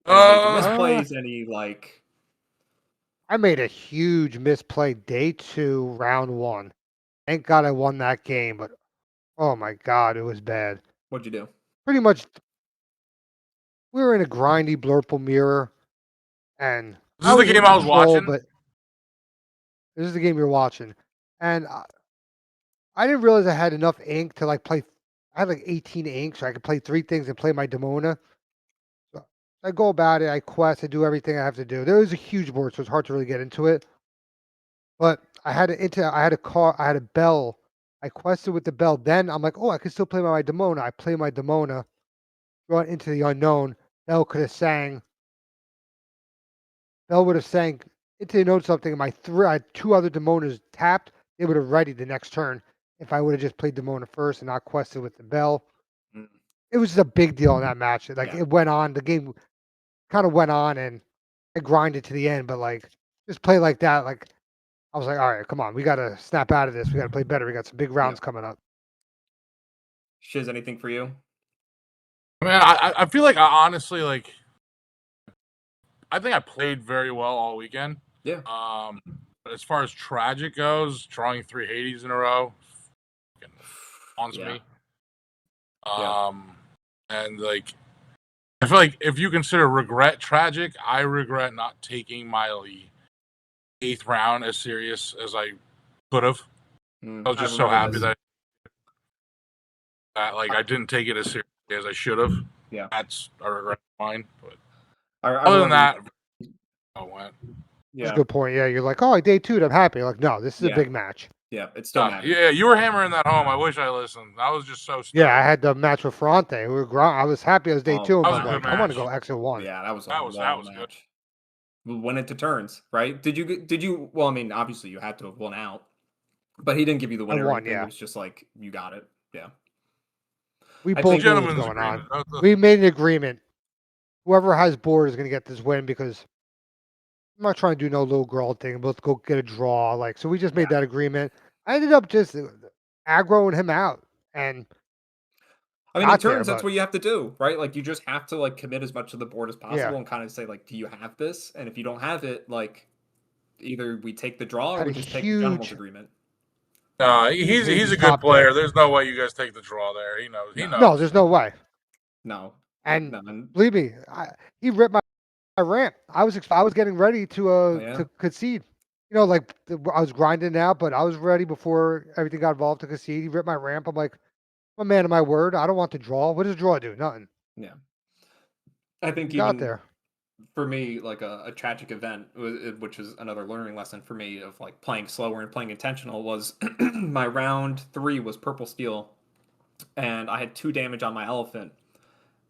Misplays, any like... I made a huge misplay day 2, round 1. Thank God I won that game, but oh my God, it was bad. What'd you do? Pretty much, we were in a grindy Blurple mirror, and this is the game I was watching. But this is the game you're watching, and I didn't realize I had enough ink to like play. I had like 18 ink, so I could play 3 things and play my Demona. So I go about it. I quest. I do everything I have to do. There was a huge board, so it's hard to really get into it. But I had a bell. I quested with the bell. Then I'm like, oh, I can still play my Demona. I play my Demona, run into the unknown. Bell could have sang. Bell would have sang into the unknown something. And I had 2 other Demonas tapped. They would have readied the next turn if I would have just played Demona first and not quested with the bell. It was just a big deal in that match. Like it went on. The game kind of went on, and I grinded to the end. But like just play like that, like. I was like, all right, come on. We got to snap out of this. We got to play better. We got some big rounds coming up. Shiz, anything for you? I mean, I feel like I honestly, like, I think I played very well all weekend. Yeah. But as far as tragic goes, drawing 3 Hades in a row haunts me. And, like, I feel like if you consider regret tragic, I regret not taking my 8th round as serious as I could have. I was just so happy that I didn't take it as seriously as I should have. Yeah, that's a regret of mine. But other than that, went. Yeah, that's a good point. Yeah, you're like, oh, day 2, I'm happy. Like, no, this is a big match. Yeah, it's still matters. Yeah, you were hammering that home. I wish I listened. I was just so stoked. Yeah, I had the match with Fronte. I was happy it was day 2. That was a good match. I want to go X1. Yeah, that was good. We went into turns, right? Did you? Well, I mean, obviously you had to have won out, but he didn't give you the winner. It was just like you got it. Yeah. We both knew what was going on. We made an agreement. Whoever has board is going to get this win because I'm not trying to do no little girl thing. Let's go get a draw. Like, so we just made that agreement. I ended up just aggroing him out, and I mean, in turns, that's what you have to do, right? Like, you just have to like commit as much of the board as possible and kind of say like, do you have this? And if you don't have it, like, either we take the draw or we just take the gentleman's agreement. He's a good player. There's no way you guys take the draw there. He knows. No, there's no way. No. And believe me, he ripped my ramp. I was getting ready to concede. I was grinding out, but I was ready before everything got involved to concede. He ripped my ramp. I'm like, I'm a man of my word. I don't want to draw. What does draw do? Nothing. Yeah. I think got there. For me, like a tragic event, which is another learning lesson for me of like playing slower and playing intentional, was my round 3 was purple steel, and I had 2 damage on my elephant,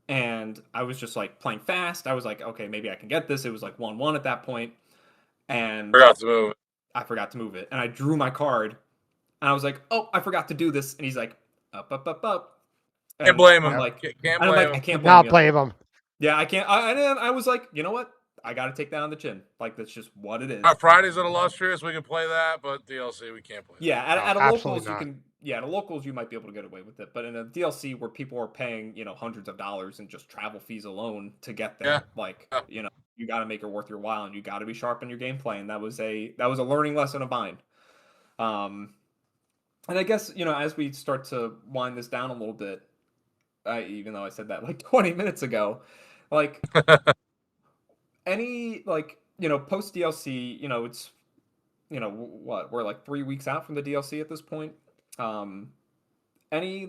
and I was just like playing fast. I was like, okay, maybe I can get this. It was like 1-1 at that point, and forgot to move. I forgot to move it. And I drew my card and I was like, oh, I forgot to do this. And he's like, up, up, up, up. And Can't blame I'm him. like, Can't and I'm blame like, I him. can't Could blame not you. blame him. Yeah, I can't. I was like, you know what? I got to take that on the chin. Like, that's just what it is. Fridays at Illustrious, we can play that, but DLC, we can't play that. Yeah, No, at a absolutely locals, you not. can. Yeah, at a locals, you might be able to get away with it. But in a DLC where people are paying, hundreds of dollars in just travel fees alone to get there, Yeah. you got to make it worth your while, and you got to be sharp in your gameplay. And that was a learning lesson of mine. And I guess, as we start to wind this down a little bit, even though I said that like 20 minutes ago, like any post DLC, it's what, we're like 3 weeks out from the DLC at this point. Any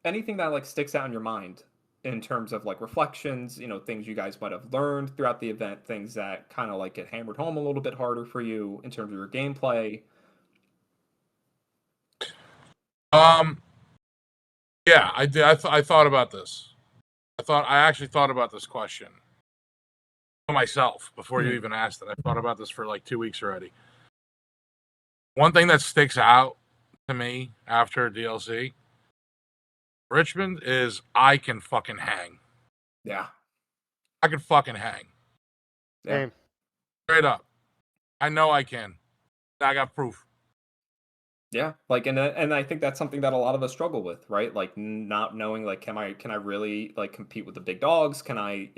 anything that like sticks out in your mind in terms of like reflections, things you guys might have learned throughout the event, things that kind of like get hammered home a little bit harder for you in terms of your gameplay. Yeah, I did. I thought about this. I actually thought about this question myself before you even asked it. I thought about this for like 2 weeks already. One thing that sticks out to me after DLC, Richmond, is I can fucking hang. Yeah. I can fucking hang. Yeah. Straight up. I know I can. I got proof. Yeah, like and I think that's something that a lot of us struggle with, right? Like not knowing like can I really like compete with the big dogs? Can I,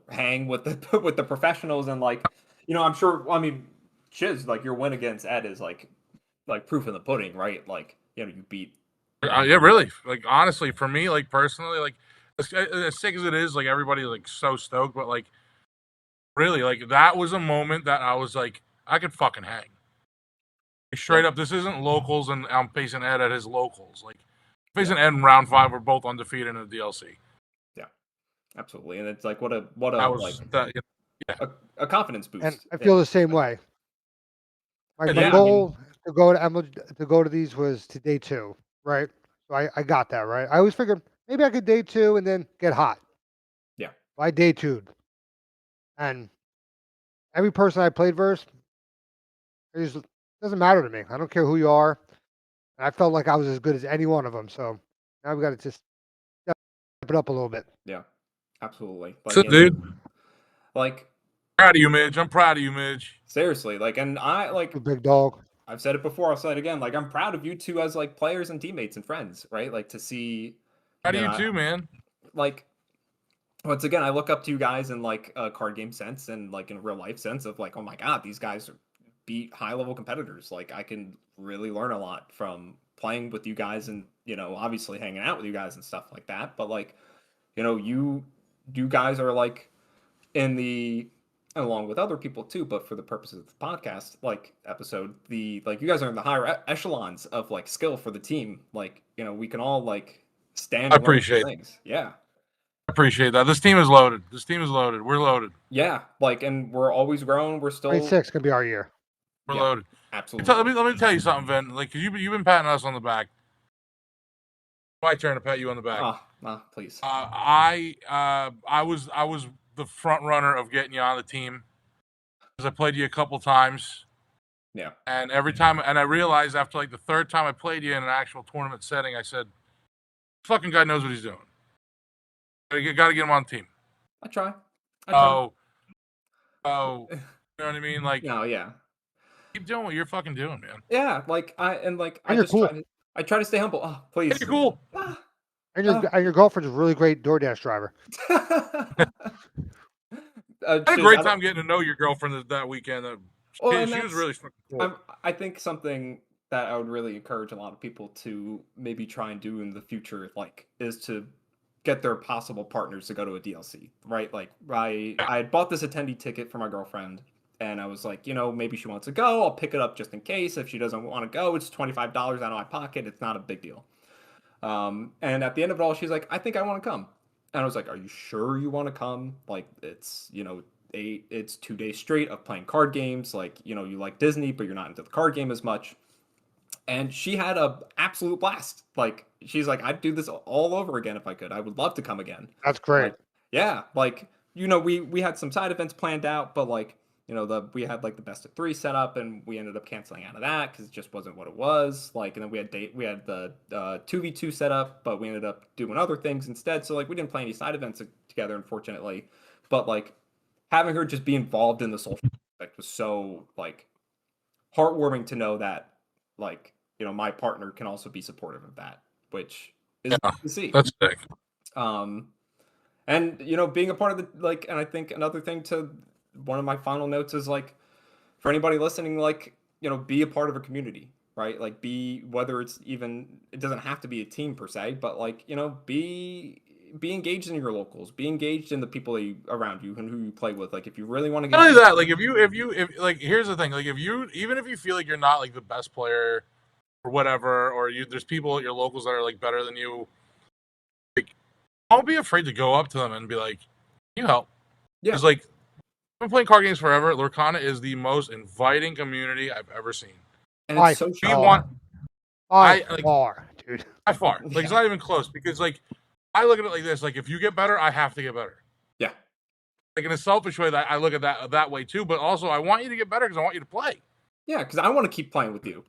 hang with the with the professionals and like, I'm sure I mean, Shiz, like your win against Ed is like proof in the pudding, right? Like, you beat Yeah, really. Like honestly, for me, like personally, like as sick as it is, like everybody's like so stoked, but like really, like that was a moment that I was like, I could fucking hang. Straight up, this isn't locals, and I'm facing Ed at his locals. Like facing Ed in round 5, we're both undefeated in the DLC. Yeah, absolutely, and it's like what a That was like that. a confidence boost. And I feel the same way. My Yeah, goal to go to these was to day 2, right? So I got that, right? I always figured maybe I could day 2 and then get hot. Yeah. So I day 2'd. And every person I played versus, it doesn't matter to me. I don't care who you are. And I felt like I was as good as any one of them. So now we got to just step it up a little bit. Yeah, absolutely. Like, That's it, dude. Like, proud of you, Midge. I'm proud of you, Midge. Seriously, like, and I like You big dog. I've said it before. I'll say it again. Like, I'm proud of you two as like players and teammates and friends, right? Like to see. Proud of you too, man. Like, once again, I look up to you guys in like a card game sense and like in a real life sense of like, oh my god, these guys beat high level competitors. Like, I can really learn a lot from playing with you guys and obviously hanging out with you guys and stuff like that. But like, you guys are like in the along with other people too, but for the purposes of the podcast like episode, you guys are in the higher echelons of like skill for the team. Like, we can all like stand. I appreciate things. Yeah. I appreciate that. This team is loaded. We're loaded. Yeah, like, and we're always growing. We're still 26 could be our year. We're loaded. Absolutely. Let me tell you something, Vin. Like, cause you've been patting us on the back. My turn to pat you on the back. Please. I was the front runner of getting you on the team because I played you a couple times. Yeah. And every time, and I realized after like the third time I played you in an actual tournament setting, I said, "Fucking guy knows what he's doing. Got to get him on the team." I try. Oh, you know what I mean? Like, no, yeah. Keep doing what you're fucking doing, man. Yeah, like I you're just cool. try to stay humble. Oh, please. You're cool. And your girlfriend's a really great DoorDash driver. I had a great time getting to know your girlfriend that weekend. She was really fucking cool. I think something that I would really encourage a lot of people to maybe try and do in the future, like, is to get their possible partners to go to a DLC, right? Like, I had bought this attendee ticket for my girlfriend, and I was like, maybe she wants to go. I'll pick it up just in case. If she doesn't want to go, it's $25 out of my pocket. It's not a big deal. And at the end of it all, she's like, I think I want to come. And I was like, are you sure you want to come? Like, it's, it's 2 days straight of playing card games. Like, you like Disney, but you're not into the card game as much. And she had a absolute blast. Like, she's like, I'd do this all over again if I could. I would love to come again. That's great. Like, yeah. Like, we had some side events planned out, but like, we had like the best of 3 set up, and we ended up canceling out of that because it just wasn't what it was. Like, and then we had the 2v2 set up, but we ended up doing other things instead. So like we didn't play any side events together, unfortunately. But like having her just be involved in the social aspect was so like heartwarming to know that like my partner can also be supportive of that, which is good to see. That's sick. And being a part of the like, and I think another thing to one of my final notes is like for anybody listening, like be a part of a community, right? Like whether it's even, it doesn't have to be a team per se, but like be engaged in your locals, be engaged in the people around you and who you play with. Like if you really want to get not only that, like if like here's the thing, like even if you feel like you're not like the best player or whatever, or there's people at your locals that are like better than you, like don't be afraid to go up to them and be like, "Can you help?" Yeah, because like I've been playing card games forever. Lorcana is the most inviting community I've ever seen. And it's so far, dude. By far. Like it's not even close, because like I look at it like this: like if you get better, I have to get better. Yeah. Like in a selfish way, that I look at that way too. But also, I want you to get better because I want you to play. Yeah, because I want to keep playing with you,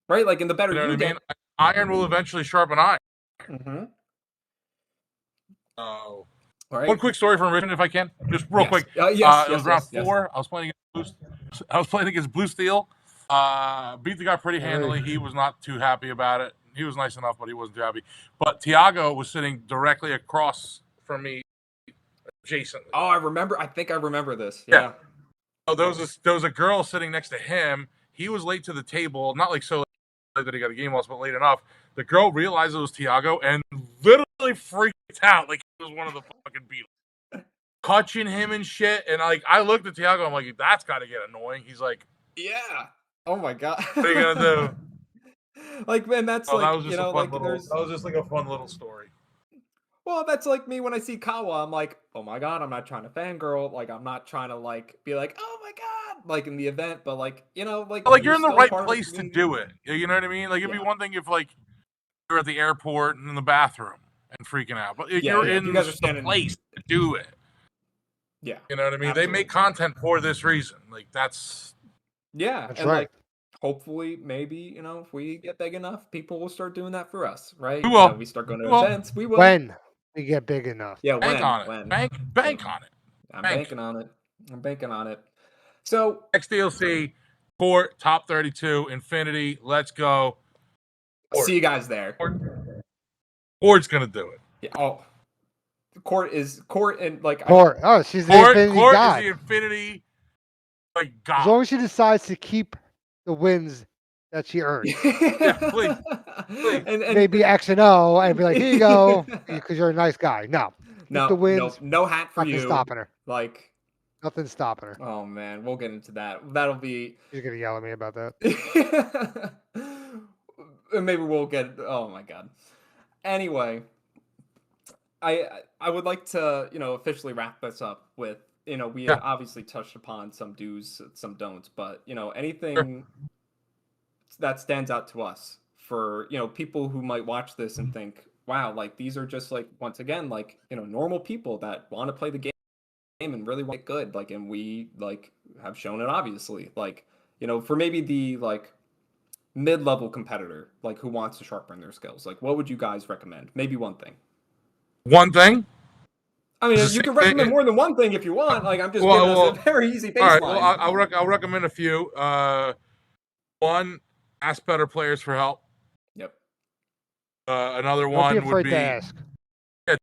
right? Like in the better you know what you I get, mean? Iron will eventually sharpen iron. Mm-hmm. Oh. Right. One quick story from Richmond, if I can, just real quick. Yes, it was round 4. I was playing against Blue Steel. Beat the guy pretty handily. He was not too happy about it. He was nice enough, but he wasn't too happy. But Tiago was sitting directly across from me, adjacent. Oh, I think I remember this. Yeah. So there was a girl sitting next to him. He was late to the table, not like so late that he got a game loss, but late enough. The girl realized it was Tiago and literally freaked out like he was one of the fucking Beatles, touching him and shit. And like I looked at Tiago, I'm like, that's got to get annoying. He's like, yeah. Oh my god. What are you gonna do? Like, man, that's like, that was just that was just like a fun little story. Well, that's like me when I see Kawa. I'm like, oh my god, I'm not trying to fangirl. Like, I'm not trying to like be like, oh my god, like in the event, but like, like you're in the right place to do it. You know what I mean? Like, it'd be one thing if like you're at the airport and in the bathroom and freaking out, but you're in the place to do it. Yeah, you know what I mean. Absolutely. They make content for this reason. Like that's and right. Like, hopefully, maybe if we get big enough, people will start doing that for us, right? We will. We start going to events. We will. When we get big enough. Yeah, bank on it. When. Bank on it. I'm banking on it. I'm banking on it. So next DLC, Court, top 32, Infinity. Let's go. Court. See you guys there. Court's gonna do it. Yeah. Oh, Court and like Court. Oh, she's the Infinity Court god. is the Infinity like god. As long as she decides to keep the wins that she earned. Yeah, please. And maybe X and O, and be like, here you go, because you're a nice guy. No, the wins. No hat for you. Nothing stopping her. Like nothing stopping her. Oh man, we'll get into that. That'll be. She's gonna yell at me about that. Maybe we'll get. Oh my god. Anyway, I would like to officially wrap this up with we obviously touched upon some do's, some don'ts, but anything that stands out to us for people who might watch this and think, wow, like these are just like once again like normal people that want to play the game and really want it good, like, and we like have shown it obviously, like for maybe the like mid-level competitor like who wants to sharpen their skills, like what would you guys recommend? Maybe one thing. I mean, you can recommend more than one thing if you want. Like, I'm just giving us a very easy baseline. All right, well, I'll recommend a few. One, ask better players for help. Yep. Another one would be. Don't be afraid to ask. Yeah,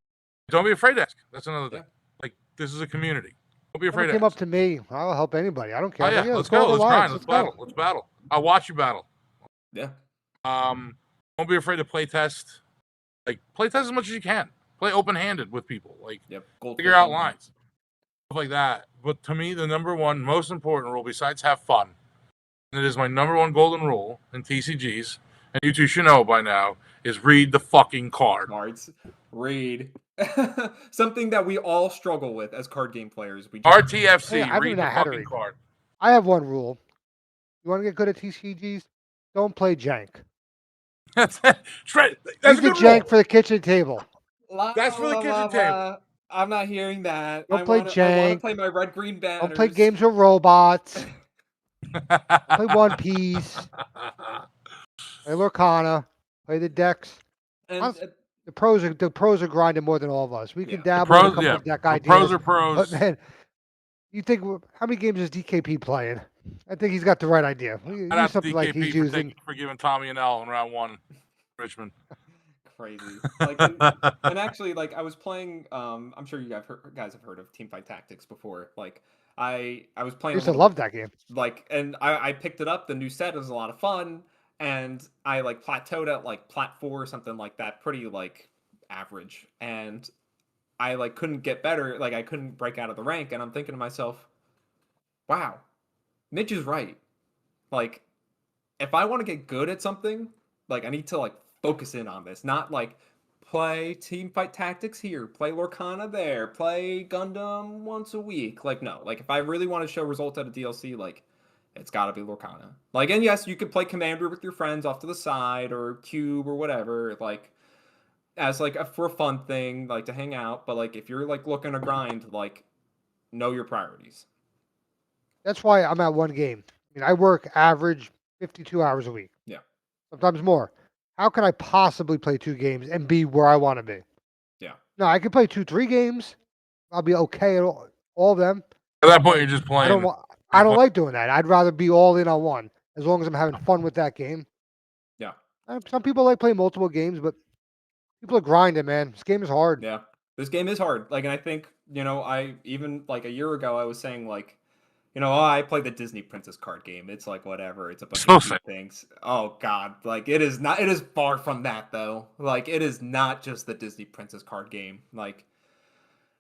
don't be afraid to ask. That's another thing. Like, this is a community. Don't be afraid to ask. Come up to me. I'll help anybody. I don't care. Oh, yeah, let's go. Let's grind. Let's battle. Let's battle. I'll watch you battle. Yeah. Don't be afraid to play test. Like, play test as much as you can. Play open-handed with people, like figure out lines, stuff like that. But to me, the number one most important rule, besides have fun, and it is my number one golden rule in TCGs, and you two should know by now, is read the fucking cards. Read. Something that we all struggle with as card game players. We RTFC, read the fucking card. I have one rule. You want to get good at TCGs? Don't play jank. That's a good jank for the kitchen table. That's for the kitchen table. I'm not hearing that. Don't I play want to Jank. play my red-green banners. Don't play games with robots. Play One Piece. Play Lorcana. Play the decks. And The pros are grinding more than all of us. We can Yeah. The dabble in a pros, couple yeah. of deck The ideas. pros are pros. But man, you think how many games is DKP playing? I think he's got the right idea. Shout out Use to something like DKP he's using. for giving Tommy an L in round 1, Richmond. crazy. Like, and actually, like, I was playing. I'm sure you guys have heard of Teamfight Tactics before. Like, I was I playing a used to little love bit, that game. like, and I picked it up. The new set was a lot of fun, and I like plateaued at like plat 4 or something like that, pretty like average, and I like couldn't get better. Like, I couldn't break out of the rank, and I'm thinking to myself, wow, Midge is right. Like, if I want to get good at something, like I need to like focus in on this, not like play team fight tactics here, play Lorcana there, play Gundam once a week. Like no, like if I really want to show results at a DLC, like it's got to be Lorcana. Like, and yes, you could play Commander with your friends off to the side or Cube or whatever, like as like for a fun thing, like to hang out. But like if you're like looking to grind, like know your priorities. That's why I'm at one game. I mean, I work average 52 hours a week. Yeah. Sometimes more. How can I possibly play 2 games and be where I want to be? Yeah. No, I can play 2, 3 games. I'll be okay at all of them. At that point, you're just playing. I don't like doing that. I'd rather be all in on one as long as I'm having fun with that game. Yeah. Some people like playing multiple games, but people are grinding, man. This game is hard. Yeah. This game is hard. Like, and I think, I even like a year ago, I was saying like, I played the Disney Princess card game. It's like whatever. It's a bunch of things. Oh God, like it is not. It is far from that though. Like it is not just the Disney Princess card game. Like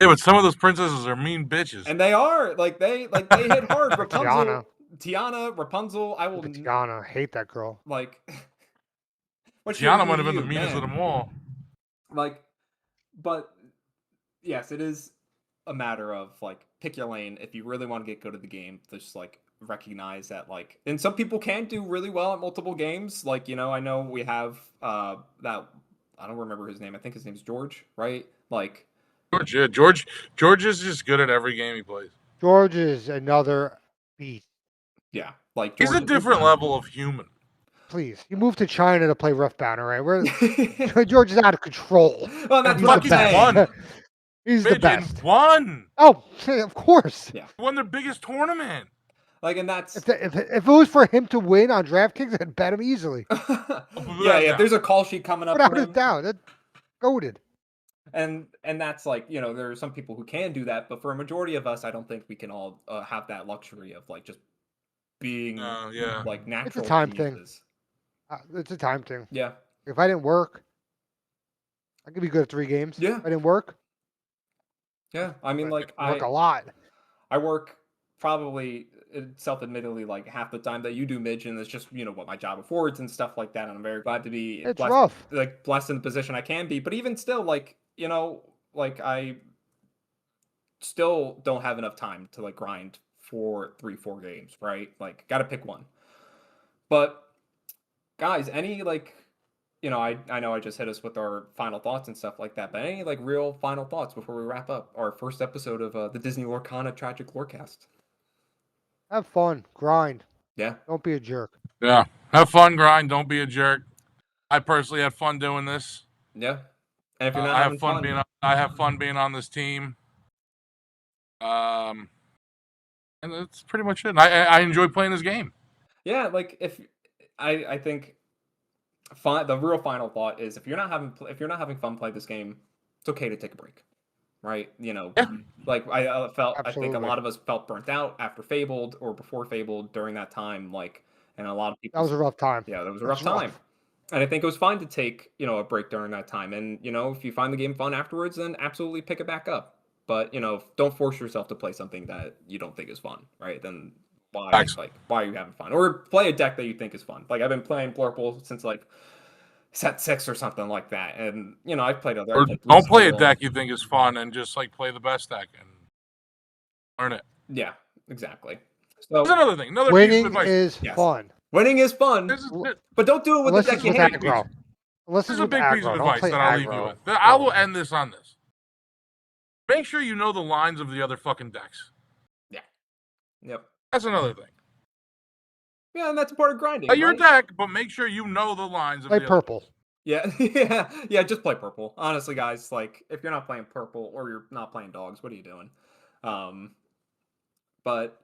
yeah, but some of those princesses are mean bitches, and they are like they hit hard. Rapunzel, Tiana, Rapunzel. I will. Tiana, hate that girl. Like, what's Tiana might have been the meanest of them all. Like, but yes, it is a matter of like pick your lane if you really want to get good at the game. Just like recognize that like, and some people can do really well at multiple games. Like I know we have that I don't remember his name. I think his name's George, right? Like George, yeah, George is just good at every game he plays. George is another beast. Yeah, like George he's a different level of human. Please, you moved to China to play Rough Banner, right? Where George is out of control. Well, that's what he's won. He's the best. Won. Oh, of course. Yeah. He won their biggest tournament. Like, and that's if it was for him to win on DraftKings, I'd bet him easily. yeah. There's a call sheet coming up. Without a doubt, that's goated. And that's like there are some people who can do that, but for a majority of us, I don't think we can all have that luxury of like just being like natural. It's a time thing. It's a time thing. Yeah. If I didn't work, I could be good at 3 games. Yeah. If I didn't work. Yeah, I mean, like I work a lot. I work probably self-admittedly like half the time that you do, Midge, and it's just what my job affords and stuff like that. And I'm very glad to be blessed in the position I can be. But even still, like like I still don't have enough time to like grind for 3-4 games, right? Like, got to pick one. But guys, any like. I know I just hit us with our final thoughts and stuff like that, but any like real final thoughts before we wrap up our first episode of the Disney Lorcana Tragic Lorecast? Have fun, grind. Yeah. Don't be a jerk. Yeah. Have fun, grind. Don't be a jerk. I personally had fun doing this. Yeah. And if you're not I have fun being on this team. And that's pretty much it. I enjoy playing this game. Yeah, like if I think. The real final thought is if you're not having fun playing this game, it's okay to take a break, right? Like I felt. Absolutely. I think a lot of us felt burnt out after Fabled or before Fabled during that time. Like, and a lot of people. That was a rough time. Yeah, that was a rough time. And I think it was fine to take a break during that time. And if you find the game fun afterwards, then absolutely pick it back up. But don't force yourself to play something that you don't think is fun, right? Then. Why are you having fun? Or play a deck that you think is fun. Like I've been playing Blurple since like set 6 or something like that, and I've played other. Or don't play a deck you think is fun and just like play the best deck and learn it. Yeah, exactly. So that's another thing. Winning is fun. Winning is fun, but don't do it with the deck you hate. Unless this is a big piece of advice that I'll leave you with. I will end this on this. make sure you know the lines of the other fucking decks. Yep. That's another thing. Yeah, and that's a part of grinding. Play your right? deck, but make sure you know the lines of Play the purple. Yeah, yeah. Just play purple. Honestly, guys, like if you're not playing purple or you're not playing dogs, what are you doing? But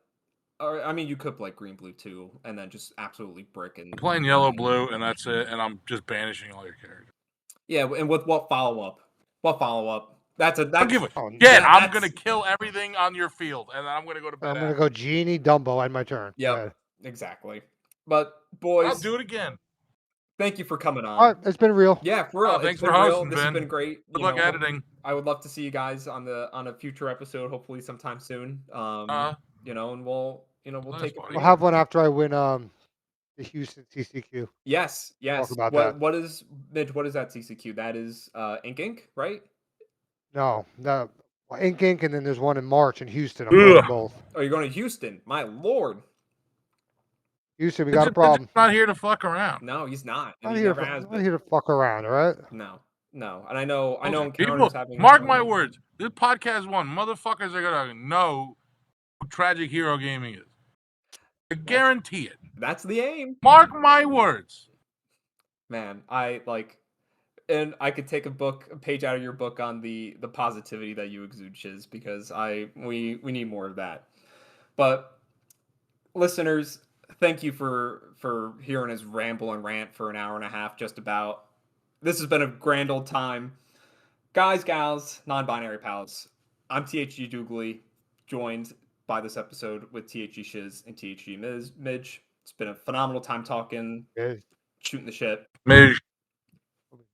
or I mean, you could play green, blue too, and then just absolutely brick and I'm playing yellow, blue, and that's it. And I'm just banishing all your characters. Yeah, and with what follow up? What follow up? That's Don't give a Oh, shit. that- I'm that's- gonna kill everything on your field, and then I'm gonna go to bed. I'm gonna go Genie, Dumbo, and my turn. Yep, exactly. But boys, I'll do it again. thank you for coming on. All right, it's been real. Yeah, for real. Thanks It's for been real. hosting, This has Ben. been great. Good luck editing. I would love to see you guys on a future episode, hopefully sometime soon. You know, and we'll take it. We'll have one after I win the Houston CCQ. Yes. Talk about that. What is Midge? What is that CCQ? That is Ink, right? No, Ink, and then there's one in March in Houston. I'm going to both. Oh, you're going to Houston? My lord. Houston, we got a problem. He's not here to fuck around. No, he's not. And I'm he here never has been. here to fuck around, all right? No. And I know People, Encounter's having. mark my words. This podcast one, motherfuckers are gonna know who Tragic Hero Gaming is. I guarantee it. That's the aim. Mark my words. Man, and I could take a page out of your book on the positivity that you exude, Shiz, because we need more of that. But listeners, thank you for hearing us ramble and rant for an hour and a half just about. This has been a grand old time. Guys, gals, non-binary pals, I'm THG Dougly, joined by this episode with THG Shiz and THG Midge. It's been a phenomenal time talking, shooting the shit. Midge.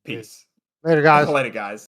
Peace. Later, guys. Later, guys.